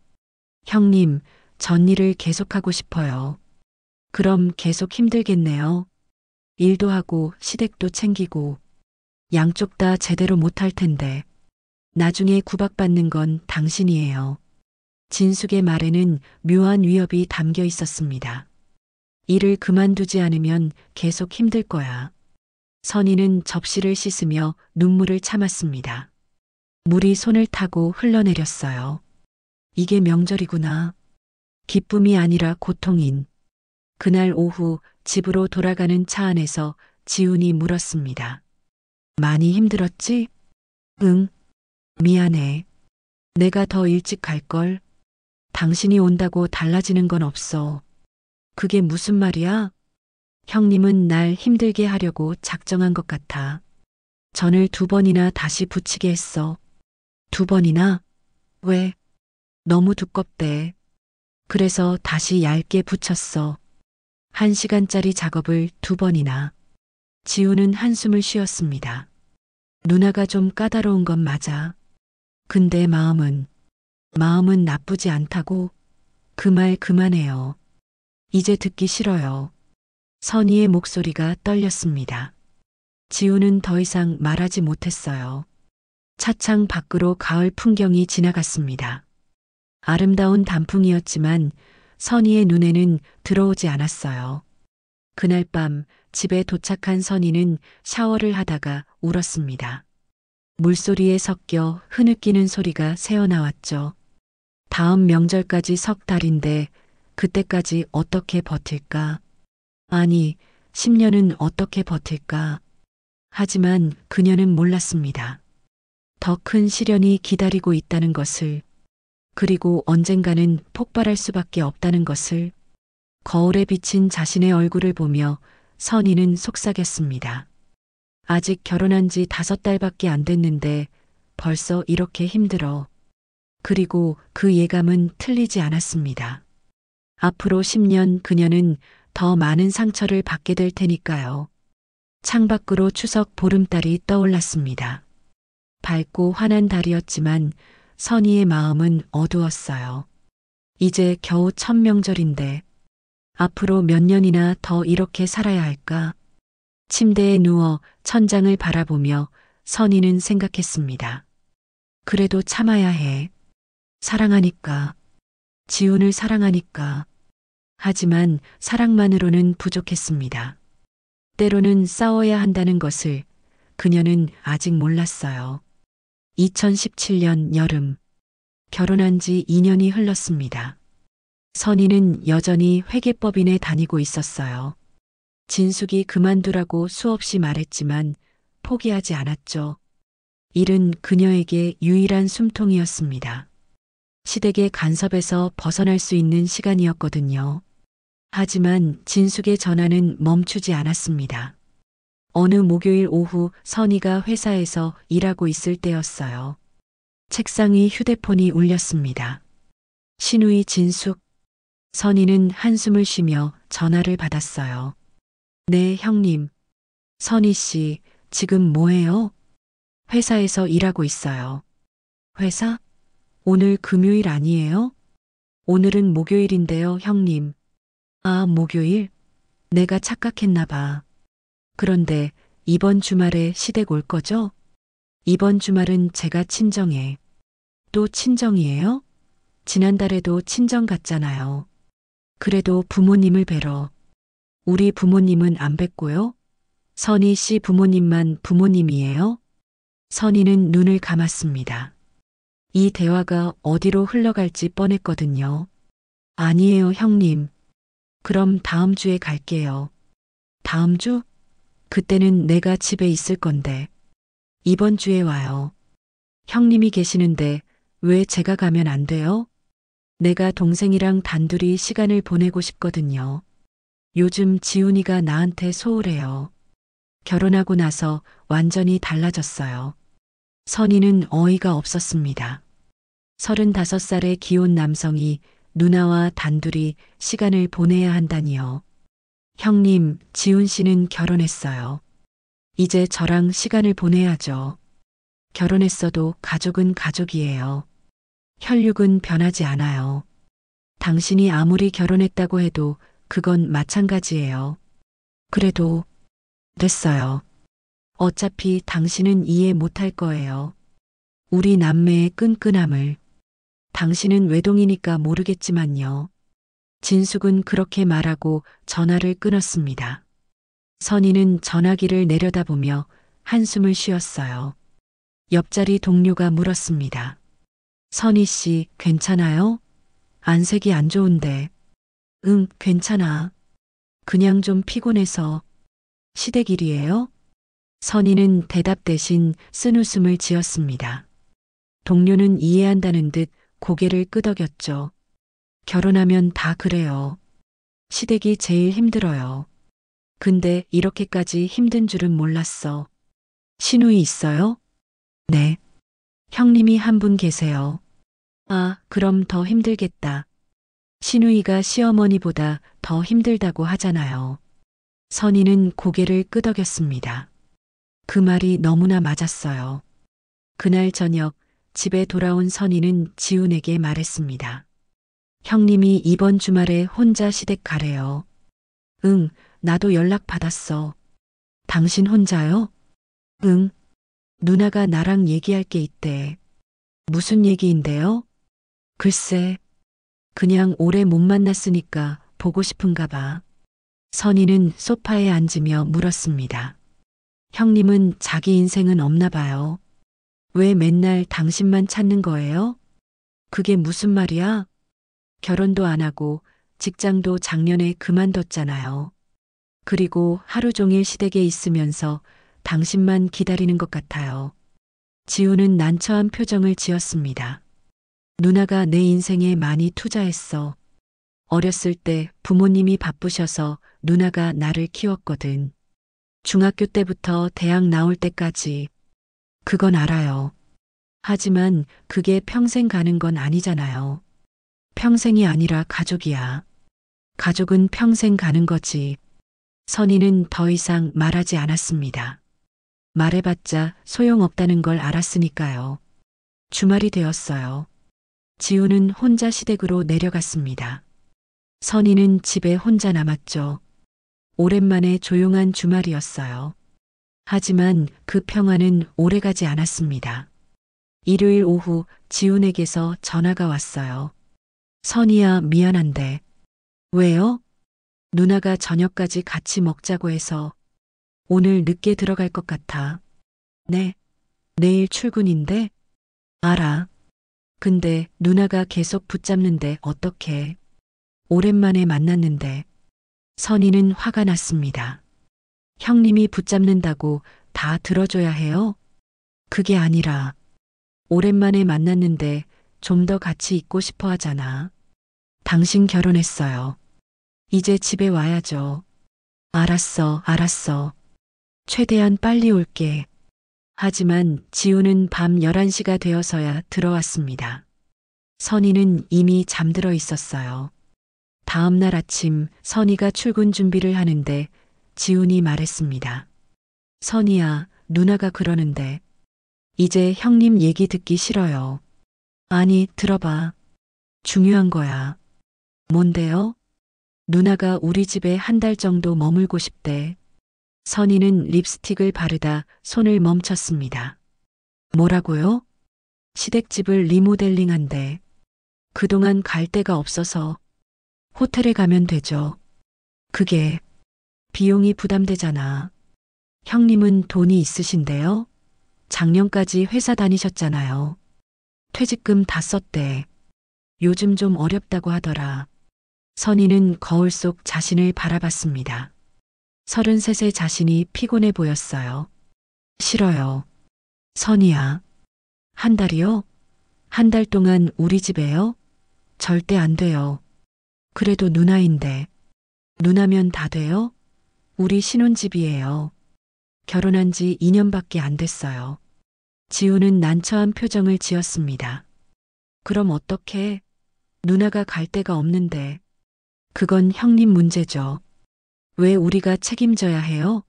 형님, 전 일을 계속하고 싶어요. 그럼 계속 힘들겠네요. 일도 하고 시댁도 챙기고 양쪽 다 제대로 못할 텐데 나중에 구박받는 건 당신이에요. 진숙의 말에는 묘한 위협이 담겨 있었습니다. 일을 그만두지 않으면 계속 힘들 거야. 선희는 접시를 씻으며 눈물을 참았습니다. 물이 손을 타고 흘러내렸어요. 이게 명절이구나. 기쁨이 아니라 고통인. 그날 오후 집으로 돌아가는 차 안에서 지훈이 물었습니다. 많이 힘들었지? 응. 미안해. 내가 더 일찍 갈걸. 당신이 온다고 달라지는 건 없어. 그게 무슨 말이야? 형님은 날 힘들게 하려고 작정한 것 같아. 전을 2번이나 다시 붙이게 했어. 2번이나? 왜? 너무 두껍대. 그래서 다시 얇게 붙였어. 1시간짜리 작업을 2번이나. 지우는 한숨을 쉬었습니다. 누나가 좀 까다로운 건 맞아. 근데 마음은 나쁘지 않다고. 그 말 그만해요. 이제 듣기 싫어요. 선희의 목소리가 떨렸습니다. 지우는 더 이상 말하지 못했어요. 차창 밖으로 가을 풍경이 지나갔습니다. 아름다운 단풍이었지만 선희의 눈에는 들어오지 않았어요. 그날 밤 집에 도착한 선희는 샤워를 하다가 울었습니다. 물소리에 섞여 흐느끼는 소리가 새어나왔죠. 다음 명절까지 석 달인데 그때까지 어떻게 버틸까? 아니, 10년은 어떻게 버틸까? 하지만 그녀는 몰랐습니다. 더 큰 시련이 기다리고 있다는 것을, 그리고 언젠가는 폭발할 수밖에 없다는 것을. 거울에 비친 자신의 얼굴을 보며 선희는 속삭였습니다. 아직 결혼한 지 5달밖에 안 됐는데 벌써 이렇게 힘들어. 그리고 그 예감은 틀리지 않았습니다. 앞으로 10년 그녀는 더 많은 상처를 받게 될 테니까요. 창밖으로 추석 보름달이 떠올랐습니다. 밝고 환한 달이었지만 선희의 마음은 어두웠어요. 이제 겨우 첫 명절인데 앞으로 몇 년이나 더 이렇게 살아야 할까? 침대에 누워 천장을 바라보며 선희는 생각했습니다. 그래도 참아야 해. 사랑하니까. 지훈을 사랑하니까. 하지만 사랑만으로는 부족했습니다. 때로는 싸워야 한다는 것을 그녀는 아직 몰랐어요. 2017년 여름. 결혼한 지 2년이 흘렀습니다. 선희는 여전히 회계법인에 다니고 있었어요. 진숙이 그만두라고 수없이 말했지만 포기하지 않았죠. 일은 그녀에게 유일한 숨통이었습니다. 시댁의 간섭에서 벗어날 수 있는 시간이었거든요. 하지만 진숙의 전화는 멈추지 않았습니다. 어느 목요일 오후 선희가 회사에서 일하고 있을 때였어요. 책상 위 휴대폰이 울렸습니다. 신우이 진숙. 선희는 한숨을 쉬며 전화를 받았어요. 네, 형님. 선희 씨, 지금 뭐해요? 회사에서 일하고 있어요. 회사? 오늘 금요일 아니에요? 오늘은 목요일인데요, 형님. 아, 목요일? 내가 착각했나 봐. 그런데 이번 주말에 시댁 올 거죠? 이번 주말은 제가 친정에. 또 친정이에요? 지난달에도 친정 갔잖아요. 그래도 부모님을 뵈러. 우리 부모님은 안 뵙고요? 선희 씨 부모님만 부모님이에요? 선희는 눈을 감았습니다. 이 대화가 어디로 흘러갈지 뻔했거든요. 아니에요, 형님. 그럼 다음 주에 갈게요. 다음 주? 그때는 내가 집에 있을 건데. 이번 주에 와요. 형님이 계시는데 왜 제가 가면 안 돼요? 내가 동생이랑 단둘이 시간을 보내고 싶거든요. 요즘 지훈이가 나한테 소홀해요. 결혼하고 나서 완전히 달라졌어요. 선희는 어이가 없었습니다. 35살의 귀여운 남성이 누나와 단둘이 시간을 보내야 한다니요. 형님, 지훈 씨는 결혼했어요. 이제 저랑 시간을 보내야죠. 결혼했어도 가족은 가족이에요. 혈육은 변하지 않아요. 당신이 아무리 결혼했다고 해도 그건 마찬가지예요. 그래도 됐어요. 어차피 당신은 이해 못할 거예요. 우리 남매의 끈끈함을. 당신은 외동이니까 모르겠지만요. 진숙은 그렇게 말하고 전화를 끊었습니다. 선희는 전화기를 내려다보며 한숨을 쉬었어요. 옆자리 동료가 물었습니다. 선희 씨, 괜찮아요? 안색이 안 좋은데. 응, 괜찮아. 그냥 좀 피곤해서. 시댁 일이에요? 선희는 대답 대신 쓴웃음을 지었습니다. 동료는 이해한다는 듯 고개를 끄덕였죠. 결혼하면 다 그래요. 시댁이 제일 힘들어요. 근데 이렇게까지 힘든 줄은 몰랐어. 시누이 있어요? 네. 형님이 한 분 계세요. 아, 그럼 더 힘들겠다. 시누이가 시어머니보다 더 힘들다고 하잖아요. 선희는 고개를 끄덕였습니다. 그 말이 너무나 맞았어요. 그날 저녁 집에 돌아온 선희는 지훈에게 말했습니다. 형님이 이번 주말에 혼자 시댁 가래요. 응, 나도 연락 받았어. 당신 혼자요? 응. 누나가 나랑 얘기할 게 있대. 무슨 얘기인데요? 글쎄, 그냥 오래 못 만났으니까 보고 싶은가 봐. 선희는 소파에 앉으며 물었습니다. 형님은 자기 인생은 없나 봐요. 왜 맨날 당신만 찾는 거예요? 그게 무슨 말이야? 결혼도 안 하고 직장도 작년에 그만뒀잖아요. 그리고 하루 종일 시댁에 있으면서 당신만 기다리는 것 같아요. 지우는 난처한 표정을 지었습니다. 누나가 내 인생에 많이 투자했어. 어렸을 때 부모님이 바쁘셔서 누나가 나를 키웠거든. 중학교 때부터 대학 나올 때까지. 그건 알아요. 하지만 그게 평생 가는 건 아니잖아요. 평생이 아니라 가족이야. 가족은 평생 가는 거지. 선희는 더 이상 말하지 않았습니다. 말해봤자 소용없다는 걸 알았으니까요. 주말이 되었어요. 지우는 혼자 시댁으로 내려갔습니다. 선희는 집에 혼자 남았죠. 오랜만에 조용한 주말이었어요. 하지만 그 평화는 오래가지 않았습니다. 일요일 오후 지훈에게서 전화가 왔어요. 선희야, 미안한데. 왜요? 누나가 저녁까지 같이 먹자고 해서 오늘 늦게 들어갈 것 같아. 네. 내일 출근인데? 알아. 근데 누나가 계속 붙잡는데 어떡해. 오랜만에 만났는데. 선희는 화가 났습니다. 형님이 붙잡는다고 다 들어줘야 해요? 그게 아니라 오랜만에 만났는데 좀 더 같이 있고 싶어 하잖아. 당신 결혼했어요. 이제 집에 와야죠. 알았어, 알았어. 최대한 빨리 올게. 하지만 지우는 밤 11시가 되어서야 들어왔습니다. 선희는 이미 잠들어 있었어요. 다음 날 아침 선희가 출근 준비를 하는데 지훈이 말했습니다. 선희야, 누나가 그러는데 이제 형님 얘기 듣기 싫어요. 아니, 들어봐. 중요한 거야. 뭔데요? 누나가 우리 집에 한 달 정도 머물고 싶대. 선희는 립스틱을 바르다 손을 멈췄습니다. 뭐라고요? 시댁집을 리모델링한대. 그동안 갈 데가 없어서 호텔에 가면 되죠. 그게 비용이 부담되잖아. 형님은 돈이 있으신데요? 작년까지 회사 다니셨잖아요. 퇴직금 다 썼대. 요즘 좀 어렵다고 하더라. 선희는 거울 속 자신을 바라봤습니다. 33세 자신이 피곤해 보였어요. 싫어요. 선희야. 한 달이요? 한 달 동안 우리 집에요? 절대 안 돼요. 그래도 누나인데. 누나면 다 돼요? 우리 신혼집이에요. 결혼한 지 2년밖에 안 됐어요. 지우는 난처한 표정을 지었습니다. 그럼 어떡해? 누나가 갈 데가 없는데. 그건 형님 문제죠. 왜 우리가 책임져야 해요?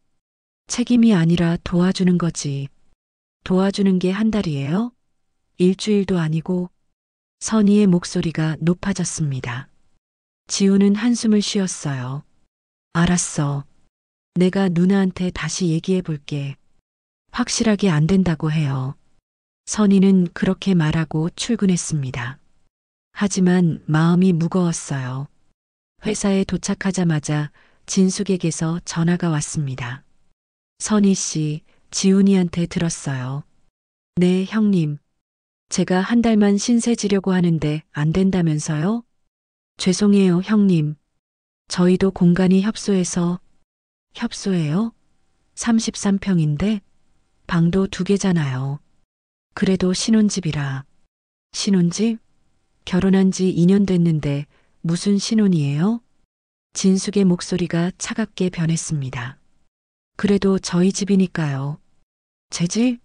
책임이 아니라 도와주는 거지. 도와주는 게 한 달이에요? 일주일도 아니고. 선희의 목소리가 높아졌습니다. 지우는 한숨을 쉬었어요. 알았어. 내가 누나한테 다시 얘기해 볼게. 확실하게 안 된다고 해요. 선희는 그렇게 말하고 출근했습니다. 하지만 마음이 무거웠어요. 회사에 도착하자마자 진숙에게서 전화가 왔습니다. 선희 씨, 지훈이한테 들었어요. 네, 형님. 제가 한 달만 신세 지려고 하는데 안 된다면서요? 죄송해요, 형님. 저희도 공간이 협소해서. 협소해요? 33평인데? 방도 2개잖아요. 그래도 신혼집이라. 신혼집? 결혼한 지 2년 됐는데 무슨 신혼이에요? 진숙의 목소리가 차갑게 변했습니다. 그래도 저희 집이니까요. 제 집?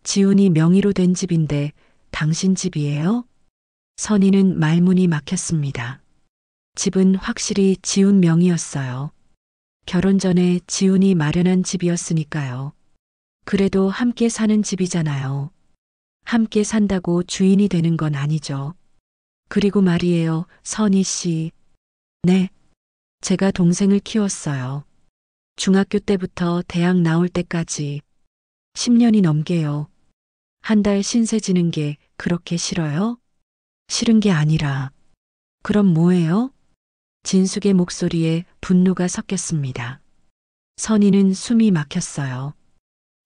지훈이 명의로 된 집인데 당신 집이에요? 선희는 말문이 막혔습니다. 집은 확실히 지훈 명의였어요. 결혼 전에 지훈이 마련한 집이었으니까요. 그래도 함께 사는 집이잖아요. 함께 산다고 주인이 되는 건 아니죠. 그리고 말이에요, 선희 씨. 네. 제가 동생을 키웠어요. 중학교 때부터 대학 나올 때까지 10년이 넘게요. 한 달 신세 지는 게 그렇게 싫어요? 싫은 게 아니라. 그럼 뭐예요? 진숙의 목소리에 분노가 섞였습니다. 선희는 숨이 막혔어요.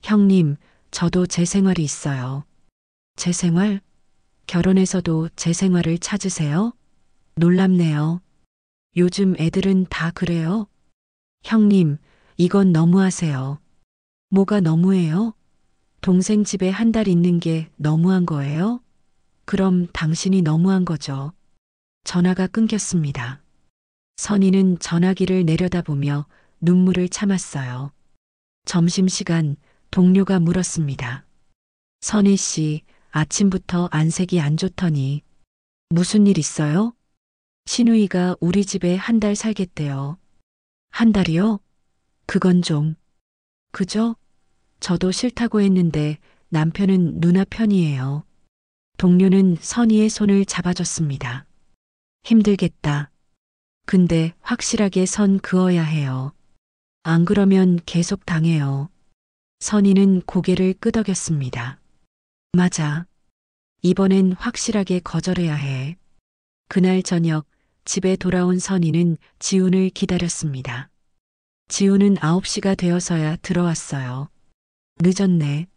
형님, 저도 제 생활이 있어요. 제 생활? 결혼해서도 제 생활을 찾으세요? 놀랍네요. 요즘 애들은 다 그래요? 형님, 이건 너무하세요. 뭐가 너무해요? 동생 집에 한 달 있는 게 너무한 거예요? 그럼 당신이 너무한 거죠. 전화가 끊겼습니다. 선희는 전화기를 내려다보며 눈물을 참았어요. 점심시간 동료가 물었습니다. 선희 씨, 아침부터 안색이 안 좋더니 무슨 일 있어요? 신우이가 우리 집에 한 달 살겠대요. 한 달이요? 그건 좀. 그죠? 저도 싫다고 했는데 남편은 누나 편이에요. 동료는 선희의 손을 잡아줬습니다. 힘들겠다. 근데 확실하게 선 그어야 해요. 안 그러면 계속 당해요. 선희는 고개를 끄덕였습니다. 맞아. 이번엔 확실하게 거절해야 해. 그날 저녁 집에 돌아온 선희는 지훈을 기다렸습니다. 지훈은 9시가 되어서야 들어왔어요. 늦었네.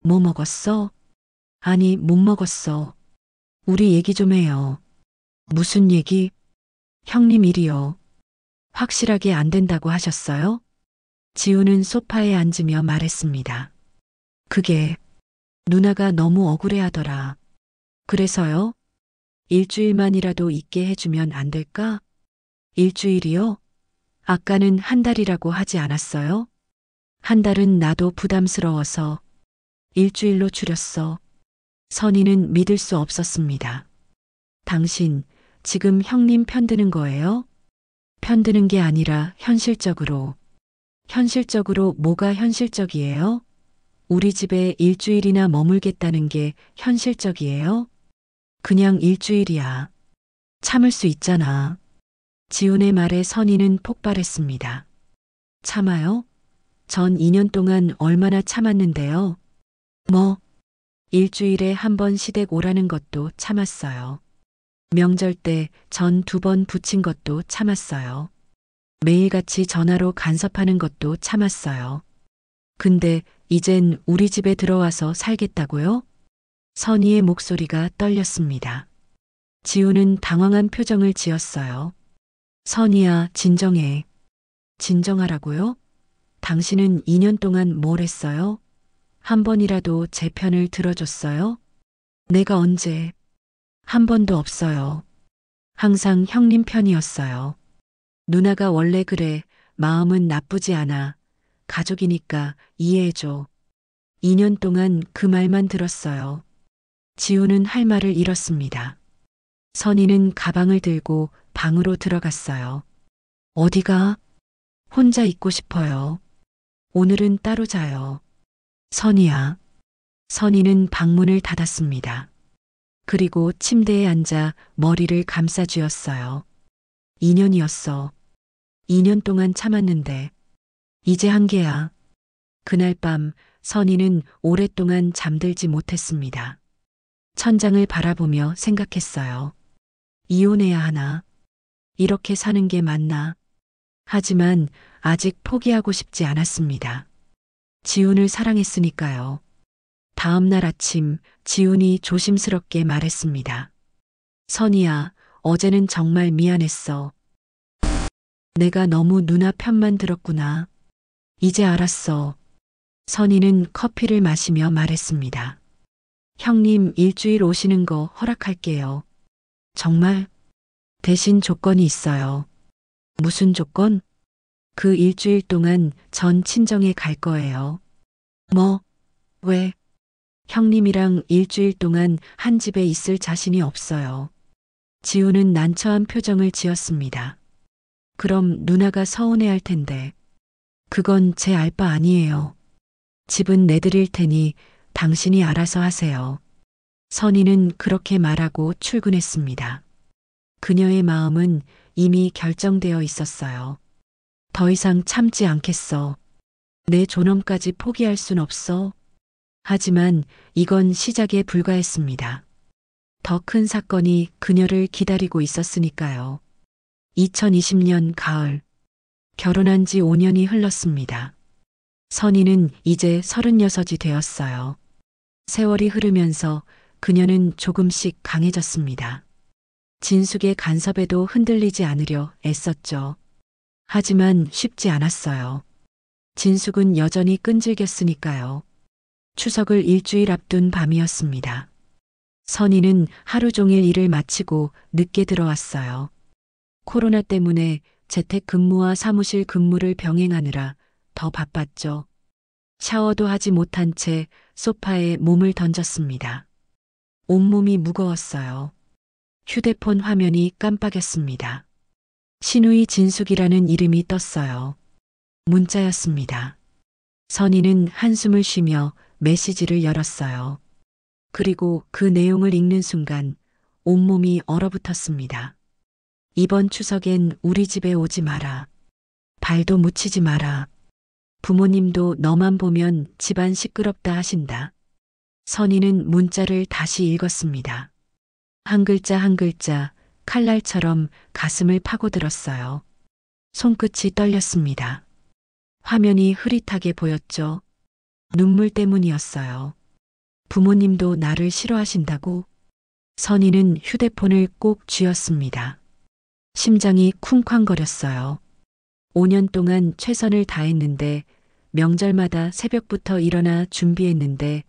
뭐 먹었어? 아니, 못 먹었어. 우리 얘기 좀 해요. 무슨 얘기? 형님 일이요. 확실하게 안 된다고 하셨어요? 지훈은 소파에 앉으며 말했습니다. 그게 누나가 너무 억울해하더라. 그래서요? 일주일만이라도 있게 해주면 안 될까? 일주일이요? 아까는 한 달이라고 하지 않았어요? 한 달은 나도 부담스러워서 일주일로 줄였어. 선희는 믿을 수 없었습니다. 당신 지금 형님 편드는 거예요? 편드는 게 아니라 현실적으로. 현실적으로 뭐가 현실적이에요? 우리 집에 일주일이나 머물겠다는 게 현실적이에요? 그냥 일주일이야. 참을 수 있잖아. 지훈의 말에 선희는 폭발했습니다. 참아요? 전 2년 동안 얼마나 참았는데요. 뭐, 일주일에 한 번 시댁 오라는 것도 참았어요. 명절 때 전 2번 부친 것도 참았어요. 매일같이 전화로 간섭하는 것도 참았어요. 근데 이젠 우리 집에 들어와서 살겠다고요? 선희의 목소리가 떨렸습니다. 지우는 당황한 표정을 지었어요. 선희야, 진정해. 진정하라고요? 당신은 2년 동안 뭘 했어요? 한 번이라도 제 편을 들어줬어요? 내가 언제? 한 번도 없어요. 항상 형님 편이었어요. 누나가 원래 그래. 마음은 나쁘지 않아. 가족이니까 이해해줘. 2년 동안 그 말만 들었어요. 지우는 할 말을 잃었습니다. 선희는 가방을 들고 방으로 들어갔어요. 어디가? 혼자 있고 싶어요. 오늘은 따로 자요. 선희야. 선희는 방문을 닫았습니다. 그리고 침대에 앉아 머리를 감싸 쥐었어요. 2년이었어. 2년 동안 참았는데 이제 한계야. 그날 밤 선희는 오랫동안 잠들지 못했습니다. 천장을 바라보며 생각했어요. 이혼해야 하나? 이렇게 사는 게 맞나? 하지만 아직 포기하고 싶지 않았습니다. 지훈을 사랑했으니까요. 다음 날 아침 지훈이 조심스럽게 말했습니다. 선희야, 어제는 정말 미안했어. 내가 너무 누나 편만 들었구나. 이제 알았어. 선희는 커피를 마시며 말했습니다. 형님 일주일 오시는 거 허락할게요. 정말? 대신 조건이 있어요. 무슨 조건? 그 일주일 동안 전 친정에 갈 거예요. 뭐? 왜? 형님이랑 일주일 동안 한 집에 있을 자신이 없어요. 지우는 난처한 표정을 지었습니다. 그럼 누나가 서운해할 텐데. 그건 제 알 바 아니에요. 집은 내드릴 테니 당신이 알아서 하세요. 선희는 그렇게 말하고 출근했습니다. 그녀의 마음은 이미 결정되어 있었어요. 더 이상 참지 않겠어. 내 존엄까지 포기할 순 없어. 하지만 이건 시작에 불과했습니다. 더 큰 사건이 그녀를 기다리고 있었으니까요. 2020년 가을, 결혼한 지 5년이 흘렀습니다. 선희는 이제 36이 되었어요. 세월이 흐르면서 그녀는 조금씩 강해졌습니다. 진숙의 간섭에도 흔들리지 않으려 애썼죠. 하지만 쉽지 않았어요. 진숙은 여전히 끈질겼으니까요. 추석을 일주일 앞둔 밤이었습니다. 선희는 하루 종일 일을 마치고 늦게 들어왔어요. 코로나 때문에 재택 근무와 사무실 근무를 병행하느라 더 바빴죠. 샤워도 하지 못한 채 소파에 몸을 던졌습니다. 온몸이 무거웠어요. 휴대폰 화면이 깜빡였습니다. 신우이 진숙이라는 이름이 떴어요. 문자였습니다. 선희는 한숨을 쉬며 메시지를 열었어요. 그리고 그 내용을 읽는 순간 온몸이 얼어붙었습니다. 이번 추석엔 우리 집에 오지 마라. 발도 묻히지 마라. 부모님도 너만 보면 집안 시끄럽다 하신다. 선희는 문자를 다시 읽었습니다. 한 글자 한 글자 칼날처럼 가슴을 파고들었어요. 손끝이 떨렸습니다. 화면이 흐릿하게 보였죠. 눈물 때문이었어요. 부모님도 나를 싫어하신다고? 선희는 휴대폰을 꼭 쥐었습니다. 심장이 쿵쾅거렸어요. 5년 동안 최선을 다했는데 명절마다 새벽부터 일어나 준비했는데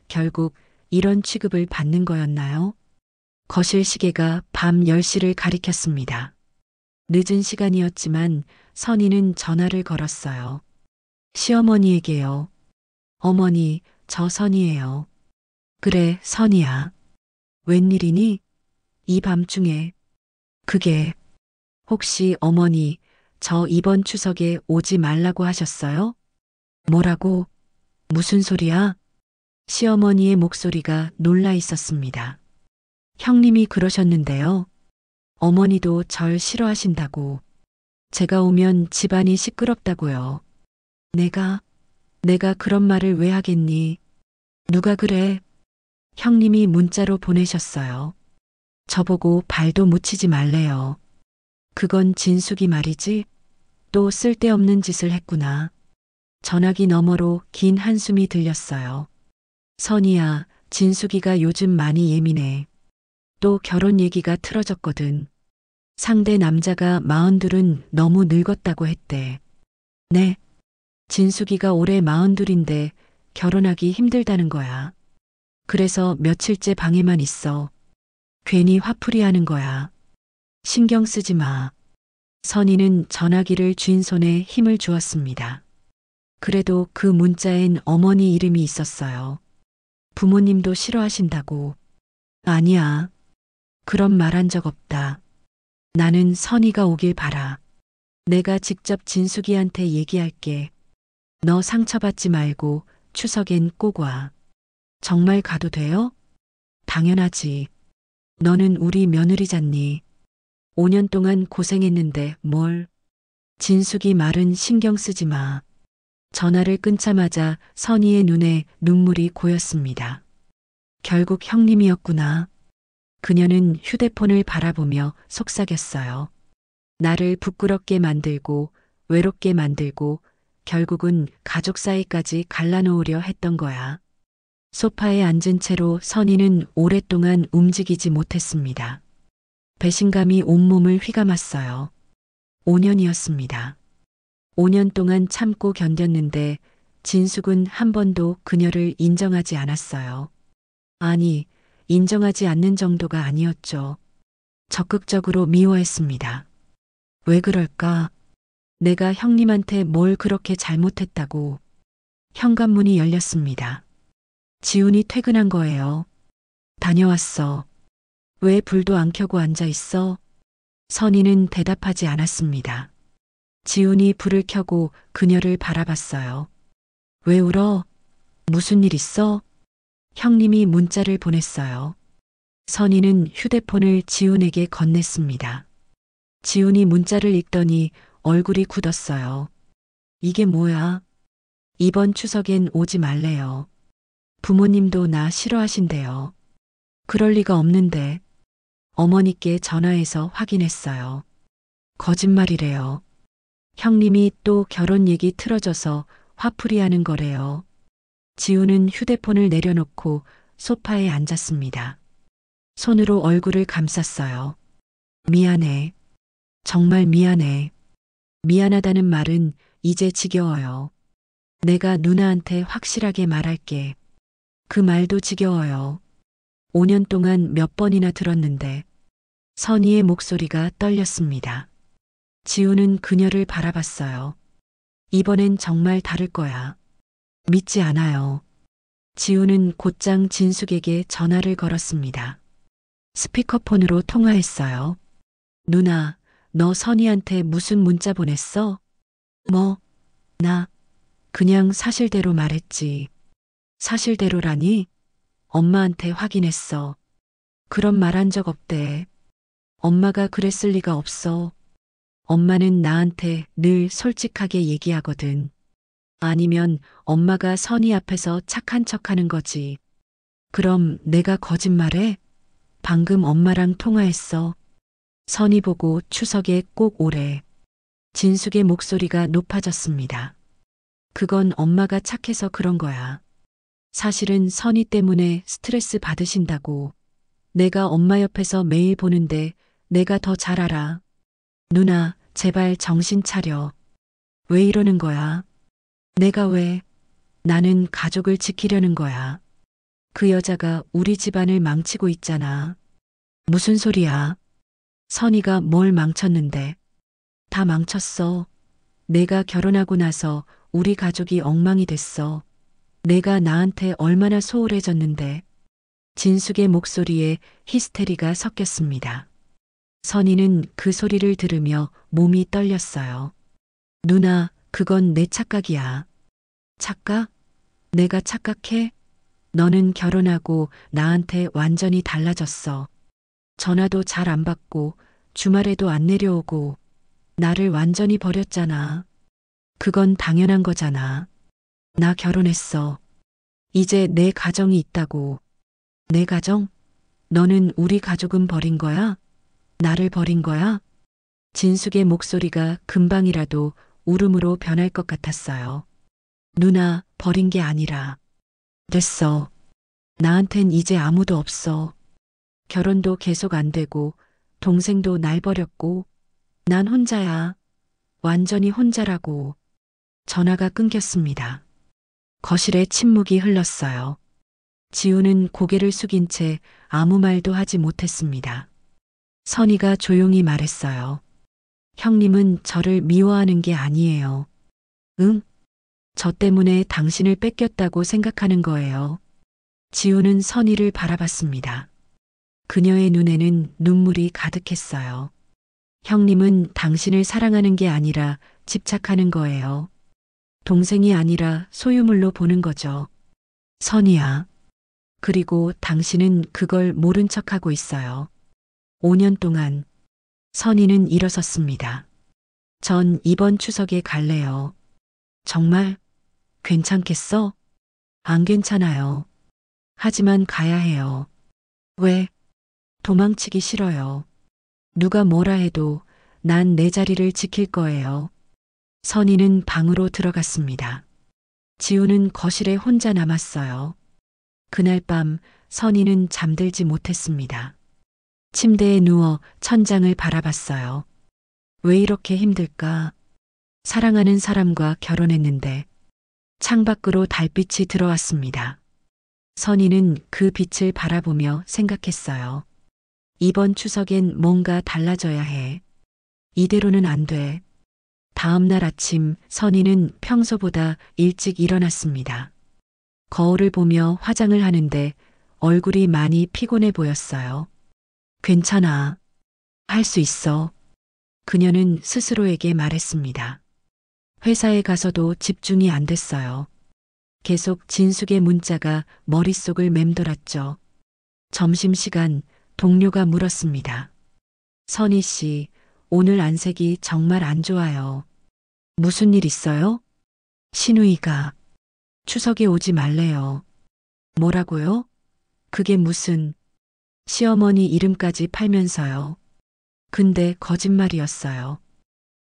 결국 이런 취급을 받는 거였나요? 거실 시계가 밤 10시를 가리켰습니다. 늦은 시간이었지만 선희는 전화를 걸었어요. 시어머니에게요. 어머니, 저 선희예요. 그래, 선희야. 웬일이니? 이 밤중에. 그게 혹시 어머니 저 이번 추석에 오지 말라고 하셨어요? 뭐라고? 무슨 소리야? 시어머니의 목소리가 놀라 있었습니다. 형님이 그러셨는데요. 어머니도 절 싫어하신다고. 제가 오면 집안이 시끄럽다고요. 내가 그런 말을 왜 하겠니? 누가 그래? 형님이 문자로 보내셨어요. 저보고 발도 묻히지 말래요. 그건 진숙이 말이지? 또 쓸데없는 짓을 했구나. 전화기 너머로 긴 한숨이 들렸어요. 선이야, 진숙이가 요즘 많이 예민해. 또 결혼 얘기가 틀어졌거든. 상대 남자가 42은 너무 늙었다고 했대. 네. 진숙이가 올해 42인데 결혼하기 힘들다는 거야. 그래서 며칠째 방에만 있어. 괜히 화풀이 하는 거야. 신경 쓰지 마. 선희는 전화기를 쥔 손에 힘을 주었습니다. 그래도 그 문자엔 어머니 이름이 있었어요. 부모님도 싫어하신다고. 아니야. 그런 말 한 적 없다. 나는 선희가 오길 바라. 내가 직접 진숙이한테 얘기할게. 너 상처받지 말고 추석엔 꼭 와. 정말 가도 돼요? 당연하지. 너는 우리 며느리잖니. 5년 동안 고생했는데 뭘. 진숙이 말은 신경 쓰지 마. 전화를 끊자마자 선희의 눈에 눈물이 고였습니다. 결국 형님이었구나. 그녀는 휴대폰을 바라보며 속삭였어요. 나를 부끄럽게 만들고 외롭게 만들고 결국은 가족 사이까지 갈라놓으려 했던 거야. 소파에 앉은 채로 선희는 오랫동안 움직이지 못했습니다. 배신감이 온몸을 휘감았어요. 5년이었습니다. 5년 동안 참고 견뎠는데 진숙은 한 번도 그녀를 인정하지 않았어요. 아니, 인정하지 않는 정도가 아니었죠. 적극적으로 미워했습니다. 왜 그럴까? 내가 형님한테 뭘 그렇게 잘못했다고. 현관문이 열렸습니다. 지훈이 퇴근한 거예요. 다녀왔어. 왜 불도 안 켜고 앉아 있어? 선희는 대답하지 않았습니다. 지훈이 불을 켜고 그녀를 바라봤어요. 왜 울어? 무슨 일 있어? 형님이 문자를 보냈어요. 선희는 휴대폰을 지훈에게 건넸습니다. 지훈이 문자를 읽더니 얼굴이 굳었어요. 이게 뭐야? 이번 추석엔 오지 말래요. 부모님도 나 싫어하신대요. 그럴 리가 없는데. 어머니께 전화해서 확인했어요. 거짓말이래요. 형님이 또 결혼 얘기 틀어져서 화풀이 하는 거래요. 지우는 휴대폰을 내려놓고 소파에 앉았습니다. 손으로 얼굴을 감쌌어요. 미안해. 정말 미안해. 미안하다는 말은 이제 지겨워요. 내가 누나한테 확실하게 말할게. 그 말도 지겨워요. 5년 동안 몇 번이나 들었는데. 선희의 목소리가 떨렸습니다. 지우는 그녀를 바라봤어요. 이번엔 정말 다를 거야. 믿지 않아요. 지우는 곧장 진숙에게 전화를 걸었습니다. 스피커폰으로 통화했어요. 누나, 너 선희한테 무슨 문자 보냈어? 뭐? 나 그냥 사실대로 말했지. 사실대로라니? 엄마한테 확인했어. 그런 말 한 적 없대. 엄마가 그랬을 리가 없어. 엄마는 나한테 늘 솔직하게 얘기하거든. 아니면 엄마가 선희 앞에서 착한 척하는 거지. 그럼 내가 거짓말해? 방금 엄마랑 통화했어. 선희 보고 추석에 꼭 오래. 진숙의 목소리가 높아졌습니다. 그건 엄마가 착해서 그런 거야. 사실은 선희 때문에 스트레스 받으신다고. 내가 엄마 옆에서 매일 보는데 내가 더 잘 알아. 누나, 제발 정신 차려. 왜 이러는 거야? 내가 왜? 나는 가족을 지키려는 거야. 그 여자가 우리 집안을 망치고 있잖아. 무슨 소리야? 선희가 뭘 망쳤는데? 다 망쳤어. 내가 결혼하고 나서 우리 가족이 엉망이 됐어. 내가 나한테 얼마나 소홀해졌는데. 진숙의 목소리에 히스테리가 섞였습니다. 선희는 그 소리를 들으며 몸이 떨렸어요. 누나, 그건 내 착각이야. 착각? 내가 착각해? 너는 결혼하고 나한테 완전히 달라졌어. 전화도 잘 안 받고 주말에도 안 내려오고 나를 완전히 버렸잖아. 그건 당연한 거잖아. 나 결혼했어. 이제 내 가정이 있다고. 내 가정? 너는 우리 가족은 버린 거야? 나를 버린 거야? 진숙의 목소리가 금방이라도 울음으로 변할 것 같았어요. 누나, 버린 게 아니라. 됐어. 나한텐 이제 아무도 없어. 결혼도 계속 안 되고, 동생도 날 버렸고, 난 혼자야. 완전히 혼자라고. 전화가 끊겼습니다. 거실에 침묵이 흘렀어요. 지우는 고개를 숙인 채 아무 말도 하지 못했습니다. 선희가 조용히 말했어요. 형님은 저를 미워하는 게 아니에요. 응? 저 때문에 당신을 뺏겼다고 생각하는 거예요. 지우는 선희를 바라봤습니다. 그녀의 눈에는 눈물이 가득했어요. 형님은 당신을 사랑하는 게 아니라 집착하는 거예요. 동생이 아니라 소유물로 보는 거죠. 선희야. 그리고 당신은 그걸 모른 척하고 있어요. 5년 동안 선희는 일어섰습니다. 전 이번 추석에 갈래요. 정말? 괜찮겠어? 안 괜찮아요. 하지만 가야 해요. 왜? 도망치기 싫어요. 누가 뭐라 해도 난 내 자리를 지킬 거예요. 선희는 방으로 들어갔습니다. 지우는 거실에 혼자 남았어요. 그날 밤 선희는 잠들지 못했습니다. 침대에 누워 천장을 바라봤어요. 왜 이렇게 힘들까? 사랑하는 사람과 결혼했는데 창밖으로 달빛이 들어왔습니다. 선희는 그 빛을 바라보며 생각했어요. 이번 추석엔 뭔가 달라져야 해. 이대로는 안 돼. 다음 날 아침 선희는 평소보다 일찍 일어났습니다. 거울을 보며 화장을 하는데 얼굴이 많이 피곤해 보였어요. 괜찮아. 할 수 있어. 그녀는 스스로에게 말했습니다. 회사에 가서도 집중이 안 됐어요. 계속 진숙의 문자가 머릿속을 맴돌았죠. 점심시간 동료가 물었습니다. 선희 씨, 오늘 안색이 정말 안 좋아요. 무슨 일 있어요? 신우이가 추석에 오지 말래요. 뭐라고요? 그게 무슨... 시어머니 이름까지 팔면서요. 근데 거짓말이었어요.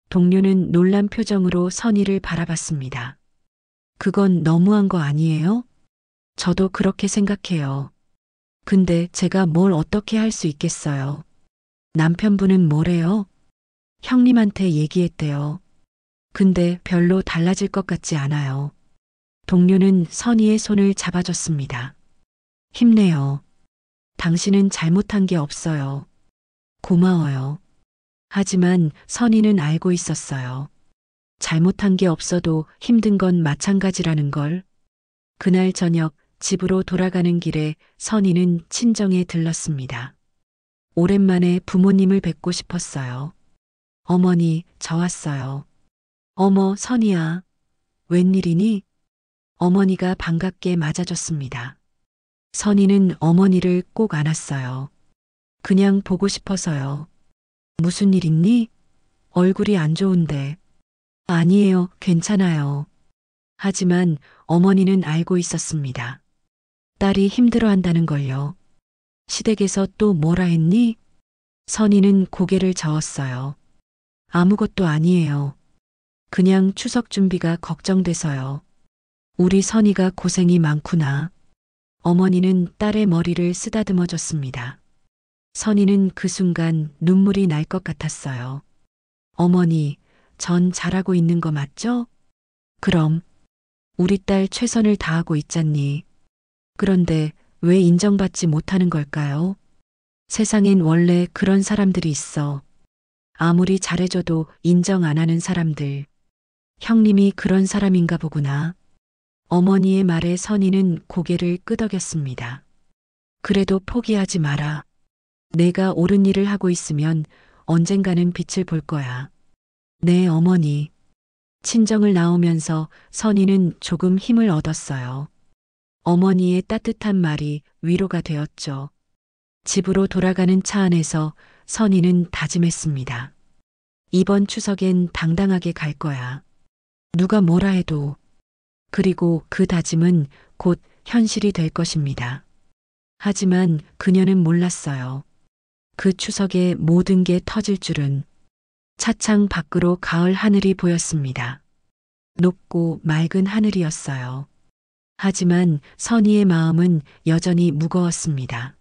동료는 놀란 표정으로 선희를 바라봤습니다. 그건 너무한 거 아니에요? 저도 그렇게 생각해요. 근데 제가 뭘 어떻게 할 수 있겠어요? 남편분은 뭐래요? 형님한테 얘기했대요. 근데 별로 달라질 것 같지 않아요. 동료는 선희의 손을 잡아줬습니다. 힘내요. 당신은 잘못한 게 없어요. 고마워요. 하지만 선희는 알고 있었어요. 잘못한 게 없어도 힘든 건 마찬가지라는 걸. 그날 저녁 집으로 돌아가는 길에 선희는 친정에 들렀습니다. 오랜만에 부모님을 뵙고 싶었어요. 어머니, 저 왔어요. 어머, 선희야. 웬일이니? 어머니가 반갑게 맞아줬습니다. 선희는 어머니를 꼭 안았어요. 그냥 보고 싶어서요. 무슨 일 있니? 얼굴이 안 좋은데. 아니에요, 괜찮아요. 하지만 어머니는 알고 있었습니다. 딸이 힘들어한다는 걸요. 시댁에서 또 뭐라 했니? 선희는 고개를 저었어요. 아무것도 아니에요. 그냥 추석 준비가 걱정돼서요. 우리 선희가 고생이 많구나. 어머니는 딸의 머리를 쓰다듬어 줬습니다. 선희는 그 순간 눈물이 날 것 같았어요. 어머니, 전 잘하고 있는 거 맞죠? 그럼 우리 딸 최선을 다하고 있잖니. 그런데 왜 인정받지 못하는 걸까요? 세상엔 원래 그런 사람들이 있어. 아무리 잘해줘도 인정 안 하는 사람들. 형님이 그런 사람인가 보구나. 어머니의 말에 선희는 고개를 끄덕였습니다. 그래도 포기하지 마라. 내가 옳은 일을 하고 있으면 언젠가는 빛을 볼 거야. 네, 어머니. 친정을 나오면서 선희는 조금 힘을 얻었어요. 어머니의 따뜻한 말이 위로가 되었죠. 집으로 돌아가는 차 안에서 선희는 다짐했습니다. 이번 추석엔 당당하게 갈 거야. 누가 뭐라 해도. 그리고 그 다짐은 곧 현실이 될 것입니다. 하지만 그녀는 몰랐어요. 그 추석에 모든 게 터질 줄은. 차창 밖으로 가을 하늘이 보였습니다. 높고 맑은 하늘이었어요. 하지만 선희의 마음은 여전히 무거웠습니다.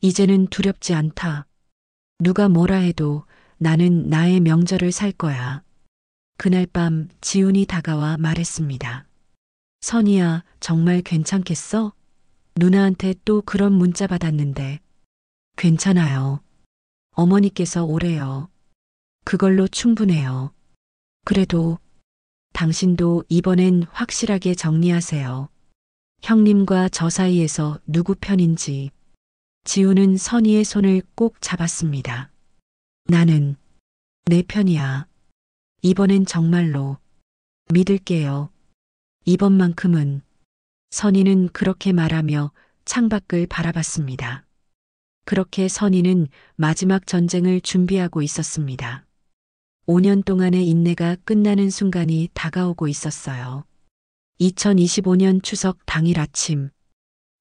이제는 두렵지 않다. 누가 뭐라 해도 나는 나의 명절을 살 거야. 그날 밤 지훈이 다가와 말했습니다. 선희야, 정말 괜찮겠어? 누나한테 또 그런 문자 받았는데. 괜찮아요. 어머니께서 오래요. 그걸로 충분해요. 그래도 당신도 이번엔 확실하게 정리하세요. 형님과 저 사이에서 누구 편인지. 지우는 선희의 손을 꼭 잡았습니다. 나는 내 편이야. 이번엔 정말로 믿을게요. 이번만큼은. 선희는 그렇게 말하며 창밖을 바라봤습니다. 그렇게 선희는 마지막 전쟁을 준비하고 있었습니다. 5년 동안의 인내가 끝나는 순간이 다가오고 있었어요. 2025년 추석 당일 아침,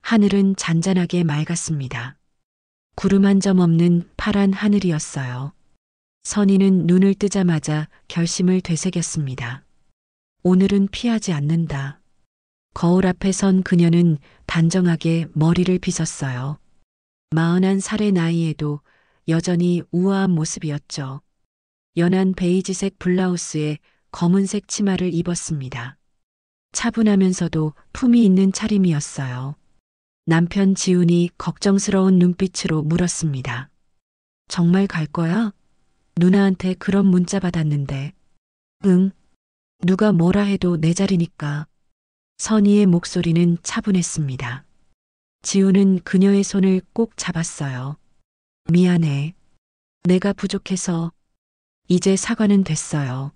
하늘은 잔잔하게 맑았습니다. 구름 한 점 없는 파란 하늘이었어요. 선희는 눈을 뜨자마자 결심을 되새겼습니다. 오늘은 피하지 않는다. 거울 앞에 선 그녀는 단정하게 머리를 빗었어요. 41살의 나이에도 여전히 우아한 모습이었죠. 연한 베이지색 블라우스에 검은색 치마를 입었습니다. 차분하면서도 품이 있는 차림이었어요. 남편 지훈이 걱정스러운 눈빛으로 물었습니다. 정말 갈 거야? 누나한테 그런 문자 받았는데. 응. 누가 뭐라 해도 내 자리니까. 선희의 목소리는 차분했습니다. 지훈은 그녀의 손을 꼭 잡았어요. 미안해. 내가 부족해서. 이제 사과는 됐어요.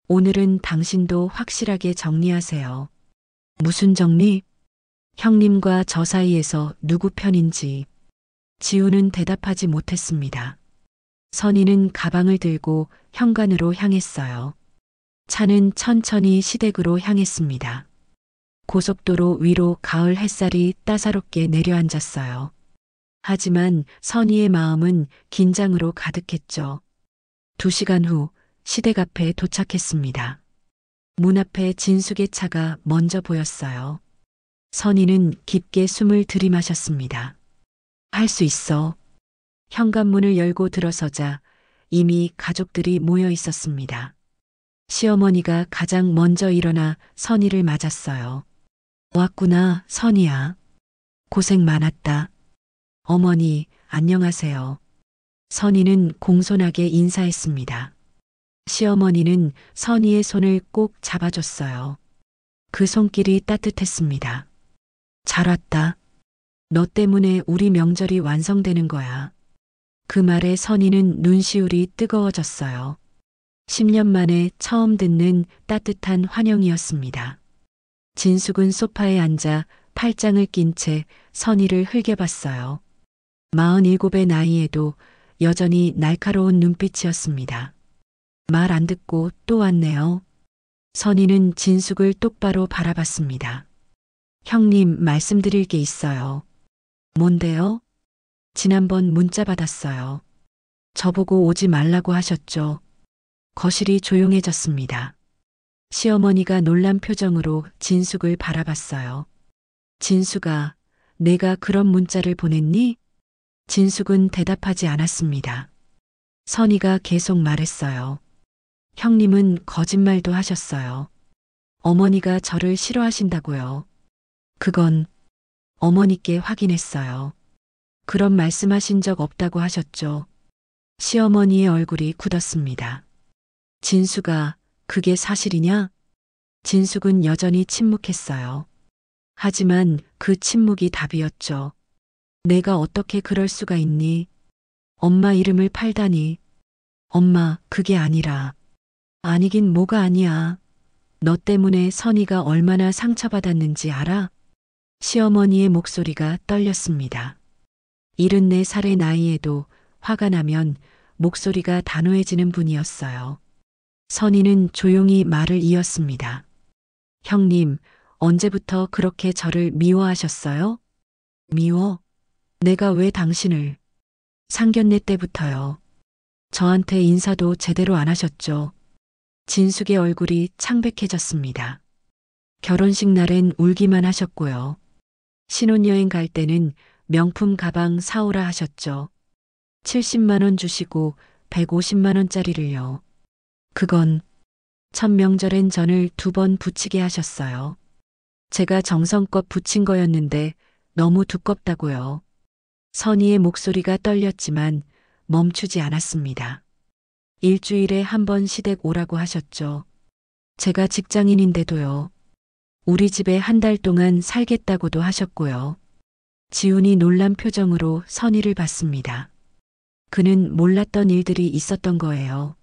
오늘은 당신도 확실하게 정리하세요. 무슨 정리? 형님과 저 사이에서 누구 편인지. 지훈은 대답하지 못했습니다. 선희는 가방을 들고 현관으로 향했어요. 차는 천천히 시댁으로 향했습니다. 고속도로 위로 가을 햇살이 따사롭게 내려앉았어요. 하지만 선희의 마음은 긴장으로 가득했죠. 2시간 후 시댁 앞에 도착했습니다. 문 앞에 진숙의 차가 먼저 보였어요. 선희는 깊게 숨을 들이마셨습니다. 할 수 있어. 현관문을 열고 들어서자 이미 가족들이 모여 있었습니다. 시어머니가 가장 먼저 일어나 선희를 맞았어요. 왔구나, 선희야. 고생 많았다. 어머니, 안녕하세요. 선희는 공손하게 인사했습니다. 시어머니는 선희의 손을 꼭 잡아줬어요. 그 손길이 따뜻했습니다. 잘 왔다. 너 때문에 우리 명절이 완성되는 거야. 그 말에 선희는 눈시울이 뜨거워졌어요. 10년 만에 처음 듣는 따뜻한 환영이었습니다. 진숙은 소파에 앉아 팔짱을 낀 채 선희를 흘겨봤어요. 47의 나이에도 여전히 날카로운 눈빛이었습니다. 말 안 듣고 또 왔네요. 선희는 진숙을 똑바로 바라봤습니다. 형님, 말씀드릴 게 있어요. 뭔데요? 지난번 문자 받았어요. 저보고 오지 말라고 하셨죠. 거실이 조용해졌습니다. 시어머니가 놀란 표정으로 진숙을 바라봤어요. 진숙아, 내가 그런 문자를 보냈니? 진숙은 대답하지 않았습니다. 선희가 계속 말했어요. 형님은 거짓말도 하셨어요. 어머니가 저를 싫어하신다고요. 그건 어머니께 확인했어요. 그런 말씀하신 적 없다고 하셨죠. 시어머니의 얼굴이 굳었습니다. 진숙아, 그게 사실이냐? 진숙은 여전히 침묵했어요. 하지만 그 침묵이 답이었죠. 내가 어떻게 그럴 수가 있니? 엄마 이름을 팔다니. 엄마, 그게 아니라. 아니긴 뭐가 아니야. 너 때문에 선희가 얼마나 상처받았는지 알아? 시어머니의 목소리가 떨렸습니다. 74살의 나이에도 화가 나면 목소리가 단호해지는 분이었어요. 선희는 조용히 말을 이었습니다. 형님, 언제부터 그렇게 저를 미워하셨어요? 미워? 내가 왜 당신을? 상견례 때부터요. 저한테 인사도 제대로 안 하셨죠. 진숙의 얼굴이 창백해졌습니다. 결혼식 날엔 울기만 하셨고요. 신혼여행 갈 때는 명품 가방 사오라 하셨죠. 70만 원 주시고 150만 원짜리를요. 그건 첫 명절엔 전을 2번 부치게 하셨어요. 제가 정성껏 부친 거였는데 너무 두껍다고요. 선희의 목소리가 떨렸지만 멈추지 않았습니다. 일주일에 한 번 시댁 오라고 하셨죠. 제가 직장인인데도요. 우리 집에 한 달 동안 살겠다고도 하셨고요. 지훈이 놀란 표정으로 선희를 봤습니다. 그는 몰랐던 일들이 있었던 거예요.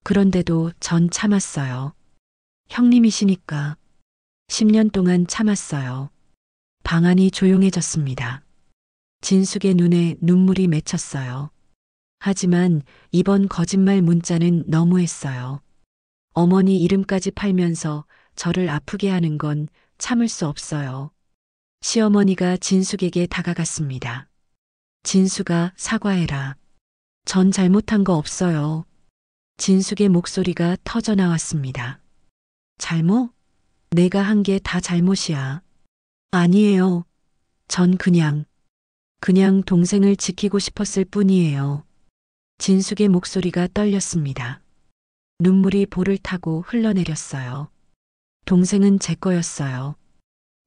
그런데도 전 참았어요. 형님이시니까 10년 동안 참았어요. 방 안이 조용해졌습니다. 진숙의 눈에 눈물이 맺혔어요. 하지만 이번 거짓말 문자는 너무했어요. 어머니 이름까지 팔면서 저를 아프게 하는 건 참을 수 없어요. 시어머니가 진숙에게 다가갔습니다. 진숙아, 사과해라. 전 잘못한 거 없어요. 진숙의 목소리가 터져 나왔습니다. 잘못? 내가 한 게 다 잘못이야. 아니에요. 전 그냥 동생을 지키고 싶었을 뿐이에요. 진숙의 목소리가 떨렸습니다. 눈물이 볼을 타고 흘러내렸어요. 동생은 제 거였어요.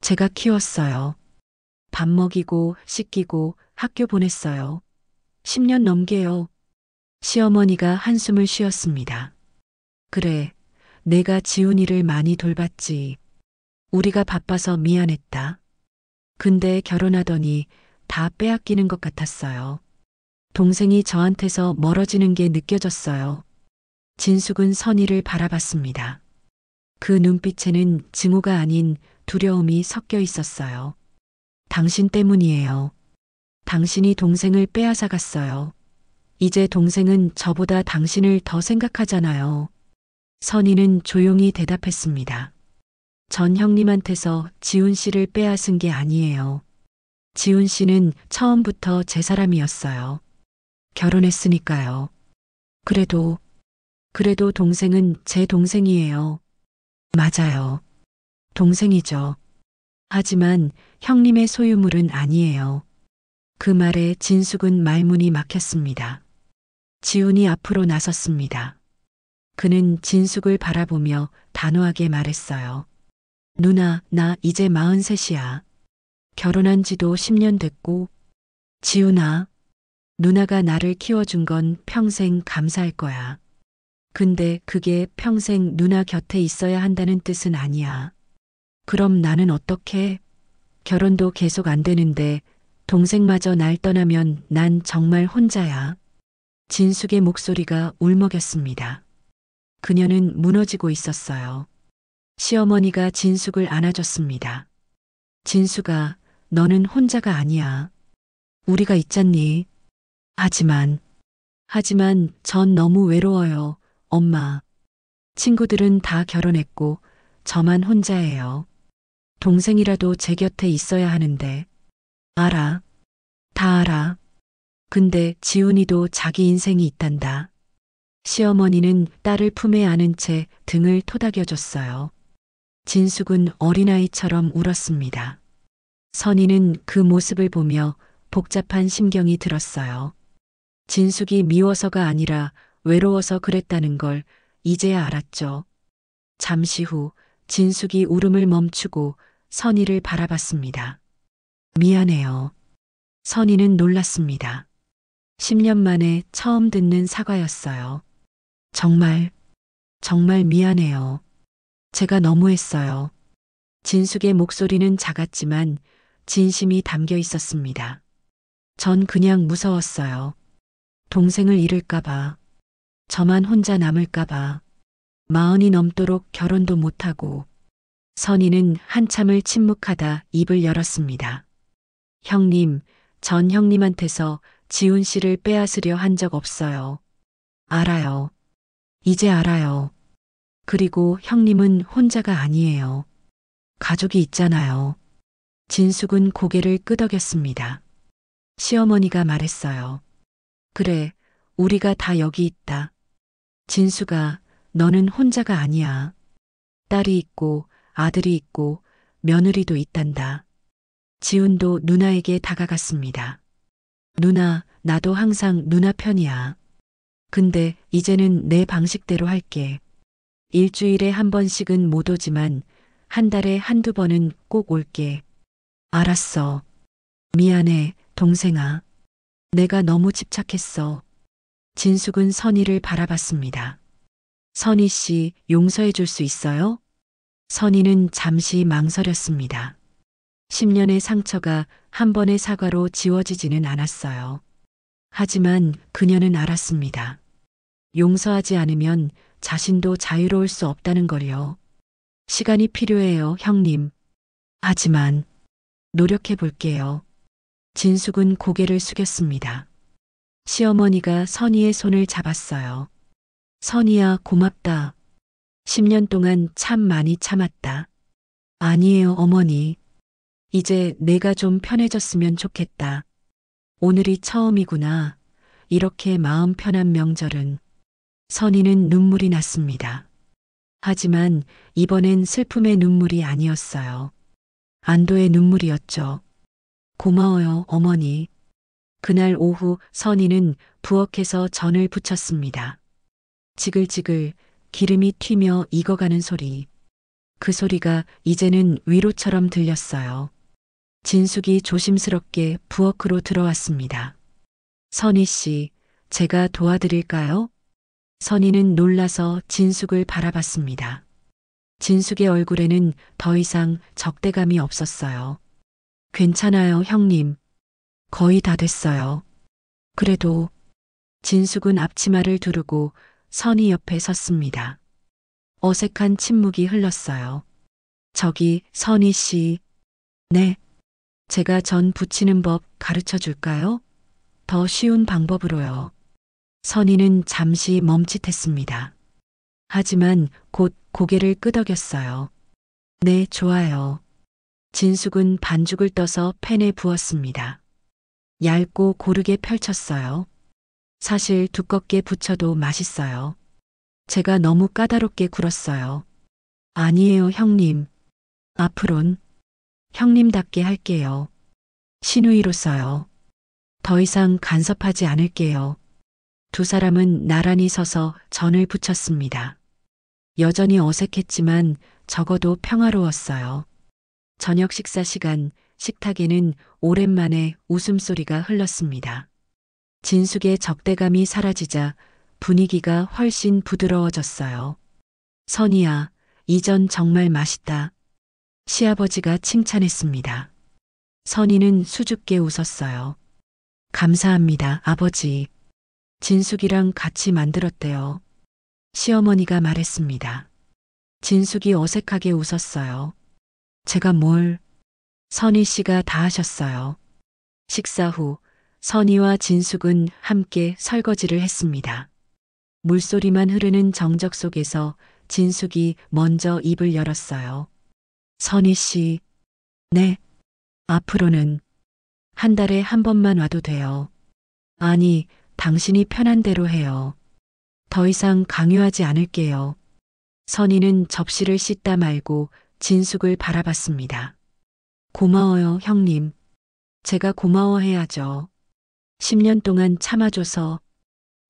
제가 키웠어요. 밥 먹이고 씻기고 학교 보냈어요. 10년 넘게요. 시어머니가 한숨을 쉬었습니다. 그래, 내가 지훈이를 많이 돌봤지. 우리가 바빠서 미안했다. 근데 결혼하더니 다 빼앗기는 것 같았어요. 동생이 저한테서 멀어지는 게 느껴졌어요. 진숙은 선희를 바라봤습니다. 그 눈빛에는 증오가 아닌 두려움이 섞여 있었어요. 당신 때문이에요. 당신이 동생을 빼앗아 갔어요. 이제 동생은 저보다 당신을 더 생각하잖아요. 선희는 조용히 대답했습니다. 전 형님한테서 지훈 씨를 빼앗은 게 아니에요. 지훈 씨는 처음부터 제 사람이었어요. 결혼했으니까요. 그래도 동생은 제 동생이에요. 맞아요. 동생이죠. 하지만 형님의 소유물은 아니에요. 그 말에 진숙은 말문이 막혔습니다. 지훈이 앞으로 나섰습니다. 그는 진숙을 바라보며 단호하게 말했어요. 누나, 나 이제 43이야. 결혼한 지도 10년 됐고, 지훈아, 누나가 나를 키워준 건 평생 감사할 거야. 근데 그게 평생 누나 곁에 있어야 한다는 뜻은 아니야. 그럼 나는 어떻게? 결혼도 계속 안 되는데 동생마저 날 떠나면 난 정말 혼자야. 진숙의 목소리가 울먹였습니다. 그녀는 무너지고 있었어요. 시어머니가 진숙을 안아줬습니다. 진숙아, 너는 혼자가 아니야. 우리가 있잖니. 하지만 전 너무 외로워요, 엄마. 친구들은 다 결혼했고 저만 혼자예요. 동생이라도 제 곁에 있어야 하는데. 알아. 다 알아. 근데 지훈이도 자기 인생이 있단다. 시어머니는 딸을 품에 안은 채 등을 토닥여줬어요. 진숙은 어린아이처럼 울었습니다. 선희는 그 모습을 보며 복잡한 심경이 들었어요. 진숙이 미워서가 아니라 외로워서 그랬다는 걸 이제야 알았죠. 잠시 후 진숙이 울음을 멈추고 선희를 바라봤습니다. 미안해요. 선희는 놀랐습니다. 10년 만에 처음 듣는 사과였어요. 정말 미안해요. 제가 너무했어요. 진숙의 목소리는 작았지만 진심이 담겨 있었습니다. 전 그냥 무서웠어요. 동생을 잃을까봐, 저만 혼자 남을까봐, 40이 넘도록 결혼도 못하고. 선희는 한참을 침묵하다 입을 열었습니다. 형님, 전 형님한테서 지훈 씨를 빼앗으려 한 적 없어요. 알아요. 이제 알아요. 그리고 형님은 혼자가 아니에요. 가족이 있잖아요. 진숙은 고개를 끄덕였습니다. 시어머니가 말했어요. 그래, 우리가 다 여기 있다. 진수가 너는 혼자가 아니야. 딸이 있고 아들이 있고 며느리도 있단다. 지훈도 누나에게 다가갔습니다. 누나, 나도 항상 누나 편이야. 근데 이제는 내 방식대로 할게. 일주일에 한 번씩은 못 오지만 한 달에 한두 번은 꼭 올게. 알았어. 미안해, 동생아. 내가 너무 집착했어. 진숙은 선희를 바라봤습니다. 선희 씨, 용서해 줄 수 있어요? 선희는 잠시 망설였습니다. 10년의 상처가 한 번의 사과로 지워지지는 않았어요. 하지만 그녀는 알았습니다. 용서하지 않으면 자신도 자유로울 수 없다는 걸요. 시간이 필요해요, 형님. 하지만 노력해 볼게요. 진숙은 고개를 숙였습니다. 시어머니가 선희의 손을 잡았어요. 선희야, 고맙다. 10년 동안 참 많이 참았다. 아니에요, 어머니. 이제 내가 좀 편해졌으면 좋겠다. 오늘이 처음이구나. 이렇게 마음 편한 명절은. 선희는 눈물이 났습니다. 하지만 이번엔 슬픔의 눈물이 아니었어요. 안도의 눈물이었죠. 고마워요, 어머니. 그날 오후 선희는 부엌에서 전을 부쳤습니다. 지글지글 기름이 튀며 익어가는 소리. 그 소리가 이제는 위로처럼 들렸어요. 진숙이 조심스럽게 부엌으로 들어왔습니다. 선희 씨, 제가 도와드릴까요? 선희는 놀라서 진숙을 바라봤습니다. 진숙의 얼굴에는 더 이상 적대감이 없었어요. 괜찮아요, 형님. 거의 다 됐어요. 그래도 진숙은 앞치마를 두르고 선희 옆에 섰습니다. 어색한 침묵이 흘렀어요. 저기 선희 씨. 네. 제가 전 부치는 법 가르쳐 줄까요? 더 쉬운 방법으로요. 선희는 잠시 멈칫했습니다. 하지만 곧 고개를 끄덕였어요. 네, 좋아요. 진숙은 반죽을 떠서 팬에 부었습니다. 얇고 고르게 펼쳤어요. 사실 두껍게 부쳐도 맛있어요. 제가 너무 까다롭게 굴었어요. 아니에요, 형님. 앞으론 형님답게 할게요. 시누이로서요. 더 이상 간섭하지 않을게요. 두 사람은 나란히 서서 전을 부쳤습니다. 여전히 어색했지만 적어도 평화로웠어요. 저녁 식사 시간, 식탁에는 오랜만에 웃음소리가 흘렀습니다. 진숙의 적대감이 사라지자 분위기가 훨씬 부드러워졌어요. 선희야, 이전 정말 맛있다. 시아버지가 칭찬했습니다. 선희는 수줍게 웃었어요. 감사합니다, 아버지. 진숙이랑 같이 만들었대요. 시어머니가 말했습니다. 진숙이 어색하게 웃었어요. 제가 뭘? 선희 씨가 다 하셨어요. 식사 후 선희와 진숙은 함께 설거지를 했습니다. 물소리만 흐르는 정적 속에서 진숙이 먼저 입을 열었어요. 선희 씨, 네. 앞으로는 한 달에 한 번만 와도 돼요. 아니, 당신이 편한 대로 해요. 더 이상 강요하지 않을게요. 선희는 접시를 씻다 말고 진숙을 바라봤습니다. 고마워요, 형님. 제가 고마워해야죠. 10년 동안 참아줘서.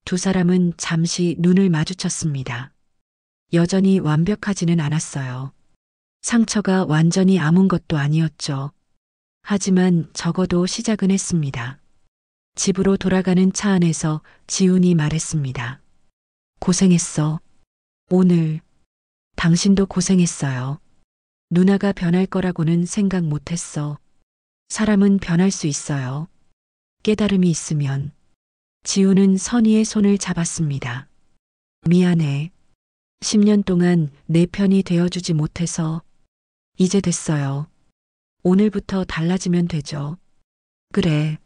두 사람은 잠시 눈을 마주쳤습니다. 여전히 완벽하지는 않았어요. 상처가 완전히 아문 것도 아니었죠. 하지만 적어도 시작은 했습니다. 집으로 돌아가는 차 안에서 지훈이 말했습니다. 고생했어. 오늘 당신도 고생했어요. 누나가 변할 거라고는 생각 못했어. 사람은 변할 수 있어요. 깨달음이 있으면. 지훈은 선희의 손을 잡았습니다. 미안해. 10년 동안 내 편이 되어주지 못해서. 이제 됐어요. 오늘부터 달라지면 되죠. 그래.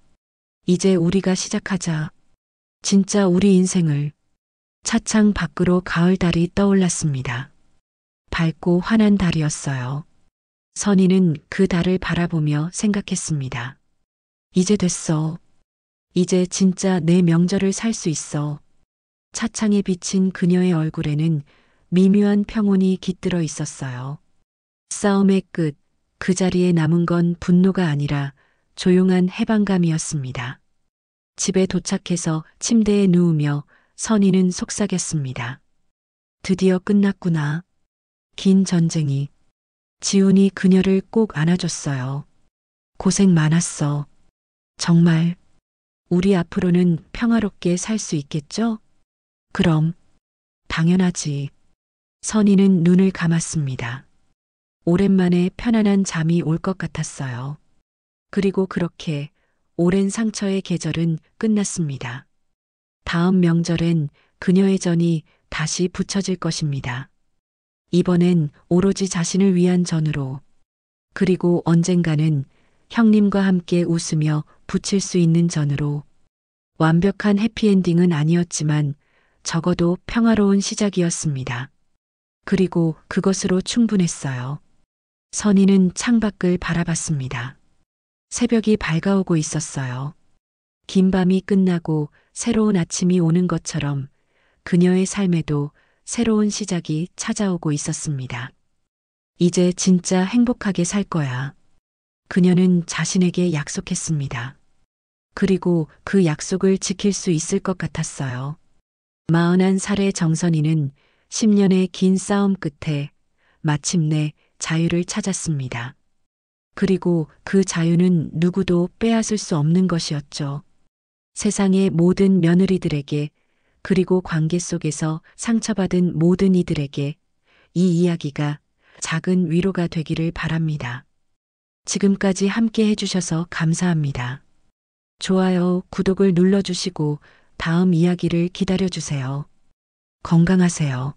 이제 우리가 시작하자. 진짜 우리 인생을. 차창 밖으로 가을 달이 떠올랐습니다. 밝고 환한 달이었어요. 선희는 그 달을 바라보며 생각했습니다. 이제 됐어. 이제 진짜 내 명절을 살 수 있어. 차창에 비친 그녀의 얼굴에는 미묘한 평온이 깃들어 있었어요. 싸움의 끝, 그 자리에 남은 건 분노가 아니라 조용한 해방감이었습니다. 집에 도착해서 침대에 누우며 선희는 속삭였습니다. 드디어 끝났구나. 긴 전쟁이. 지훈이 그녀를 꼭 안아줬어요. 고생 많았어. 정말. 우리 앞으로는 평화롭게 살 수 있겠죠? 그럼. 당연하지. 선희는 눈을 감았습니다. 오랜만에 편안한 잠이 올 것 같았어요. 그리고 그렇게 오랜 상처의 계절은 끝났습니다. 다음 명절엔 그녀의 전이 다시 붙여질 것입니다. 이번엔 오로지 자신을 위한 전으로. 그리고 언젠가는 형님과 함께 웃으며 붙일 수 있는 전으로. 완벽한 해피엔딩은 아니었지만 적어도 평화로운 시작이었습니다. 그리고 그것으로 충분했어요. 선희는 창밖을 바라봤습니다. 새벽이 밝아오고 있었어요. 긴 밤이 끝나고 새로운 아침이 오는 것처럼 그녀의 삶에도 새로운 시작이 찾아오고 있었습니다. 이제 진짜 행복하게 살 거야. 그녀는 자신에게 약속했습니다. 그리고 그 약속을 지킬 수 있을 것 같았어요. 41살의 정선이는 10년의 긴 싸움 끝에 마침내 자유를 찾았습니다. 그리고 그 자유는 누구도 빼앗을 수 없는 것이었죠. 세상의 모든 며느리들에게, 그리고 관계 속에서 상처받은 모든 이들에게 이 이야기가 작은 위로가 되기를 바랍니다. 지금까지 함께 해주셔서 감사합니다. 좋아요, 구독을 눌러주시고 다음 이야기를 기다려주세요. 건강하세요.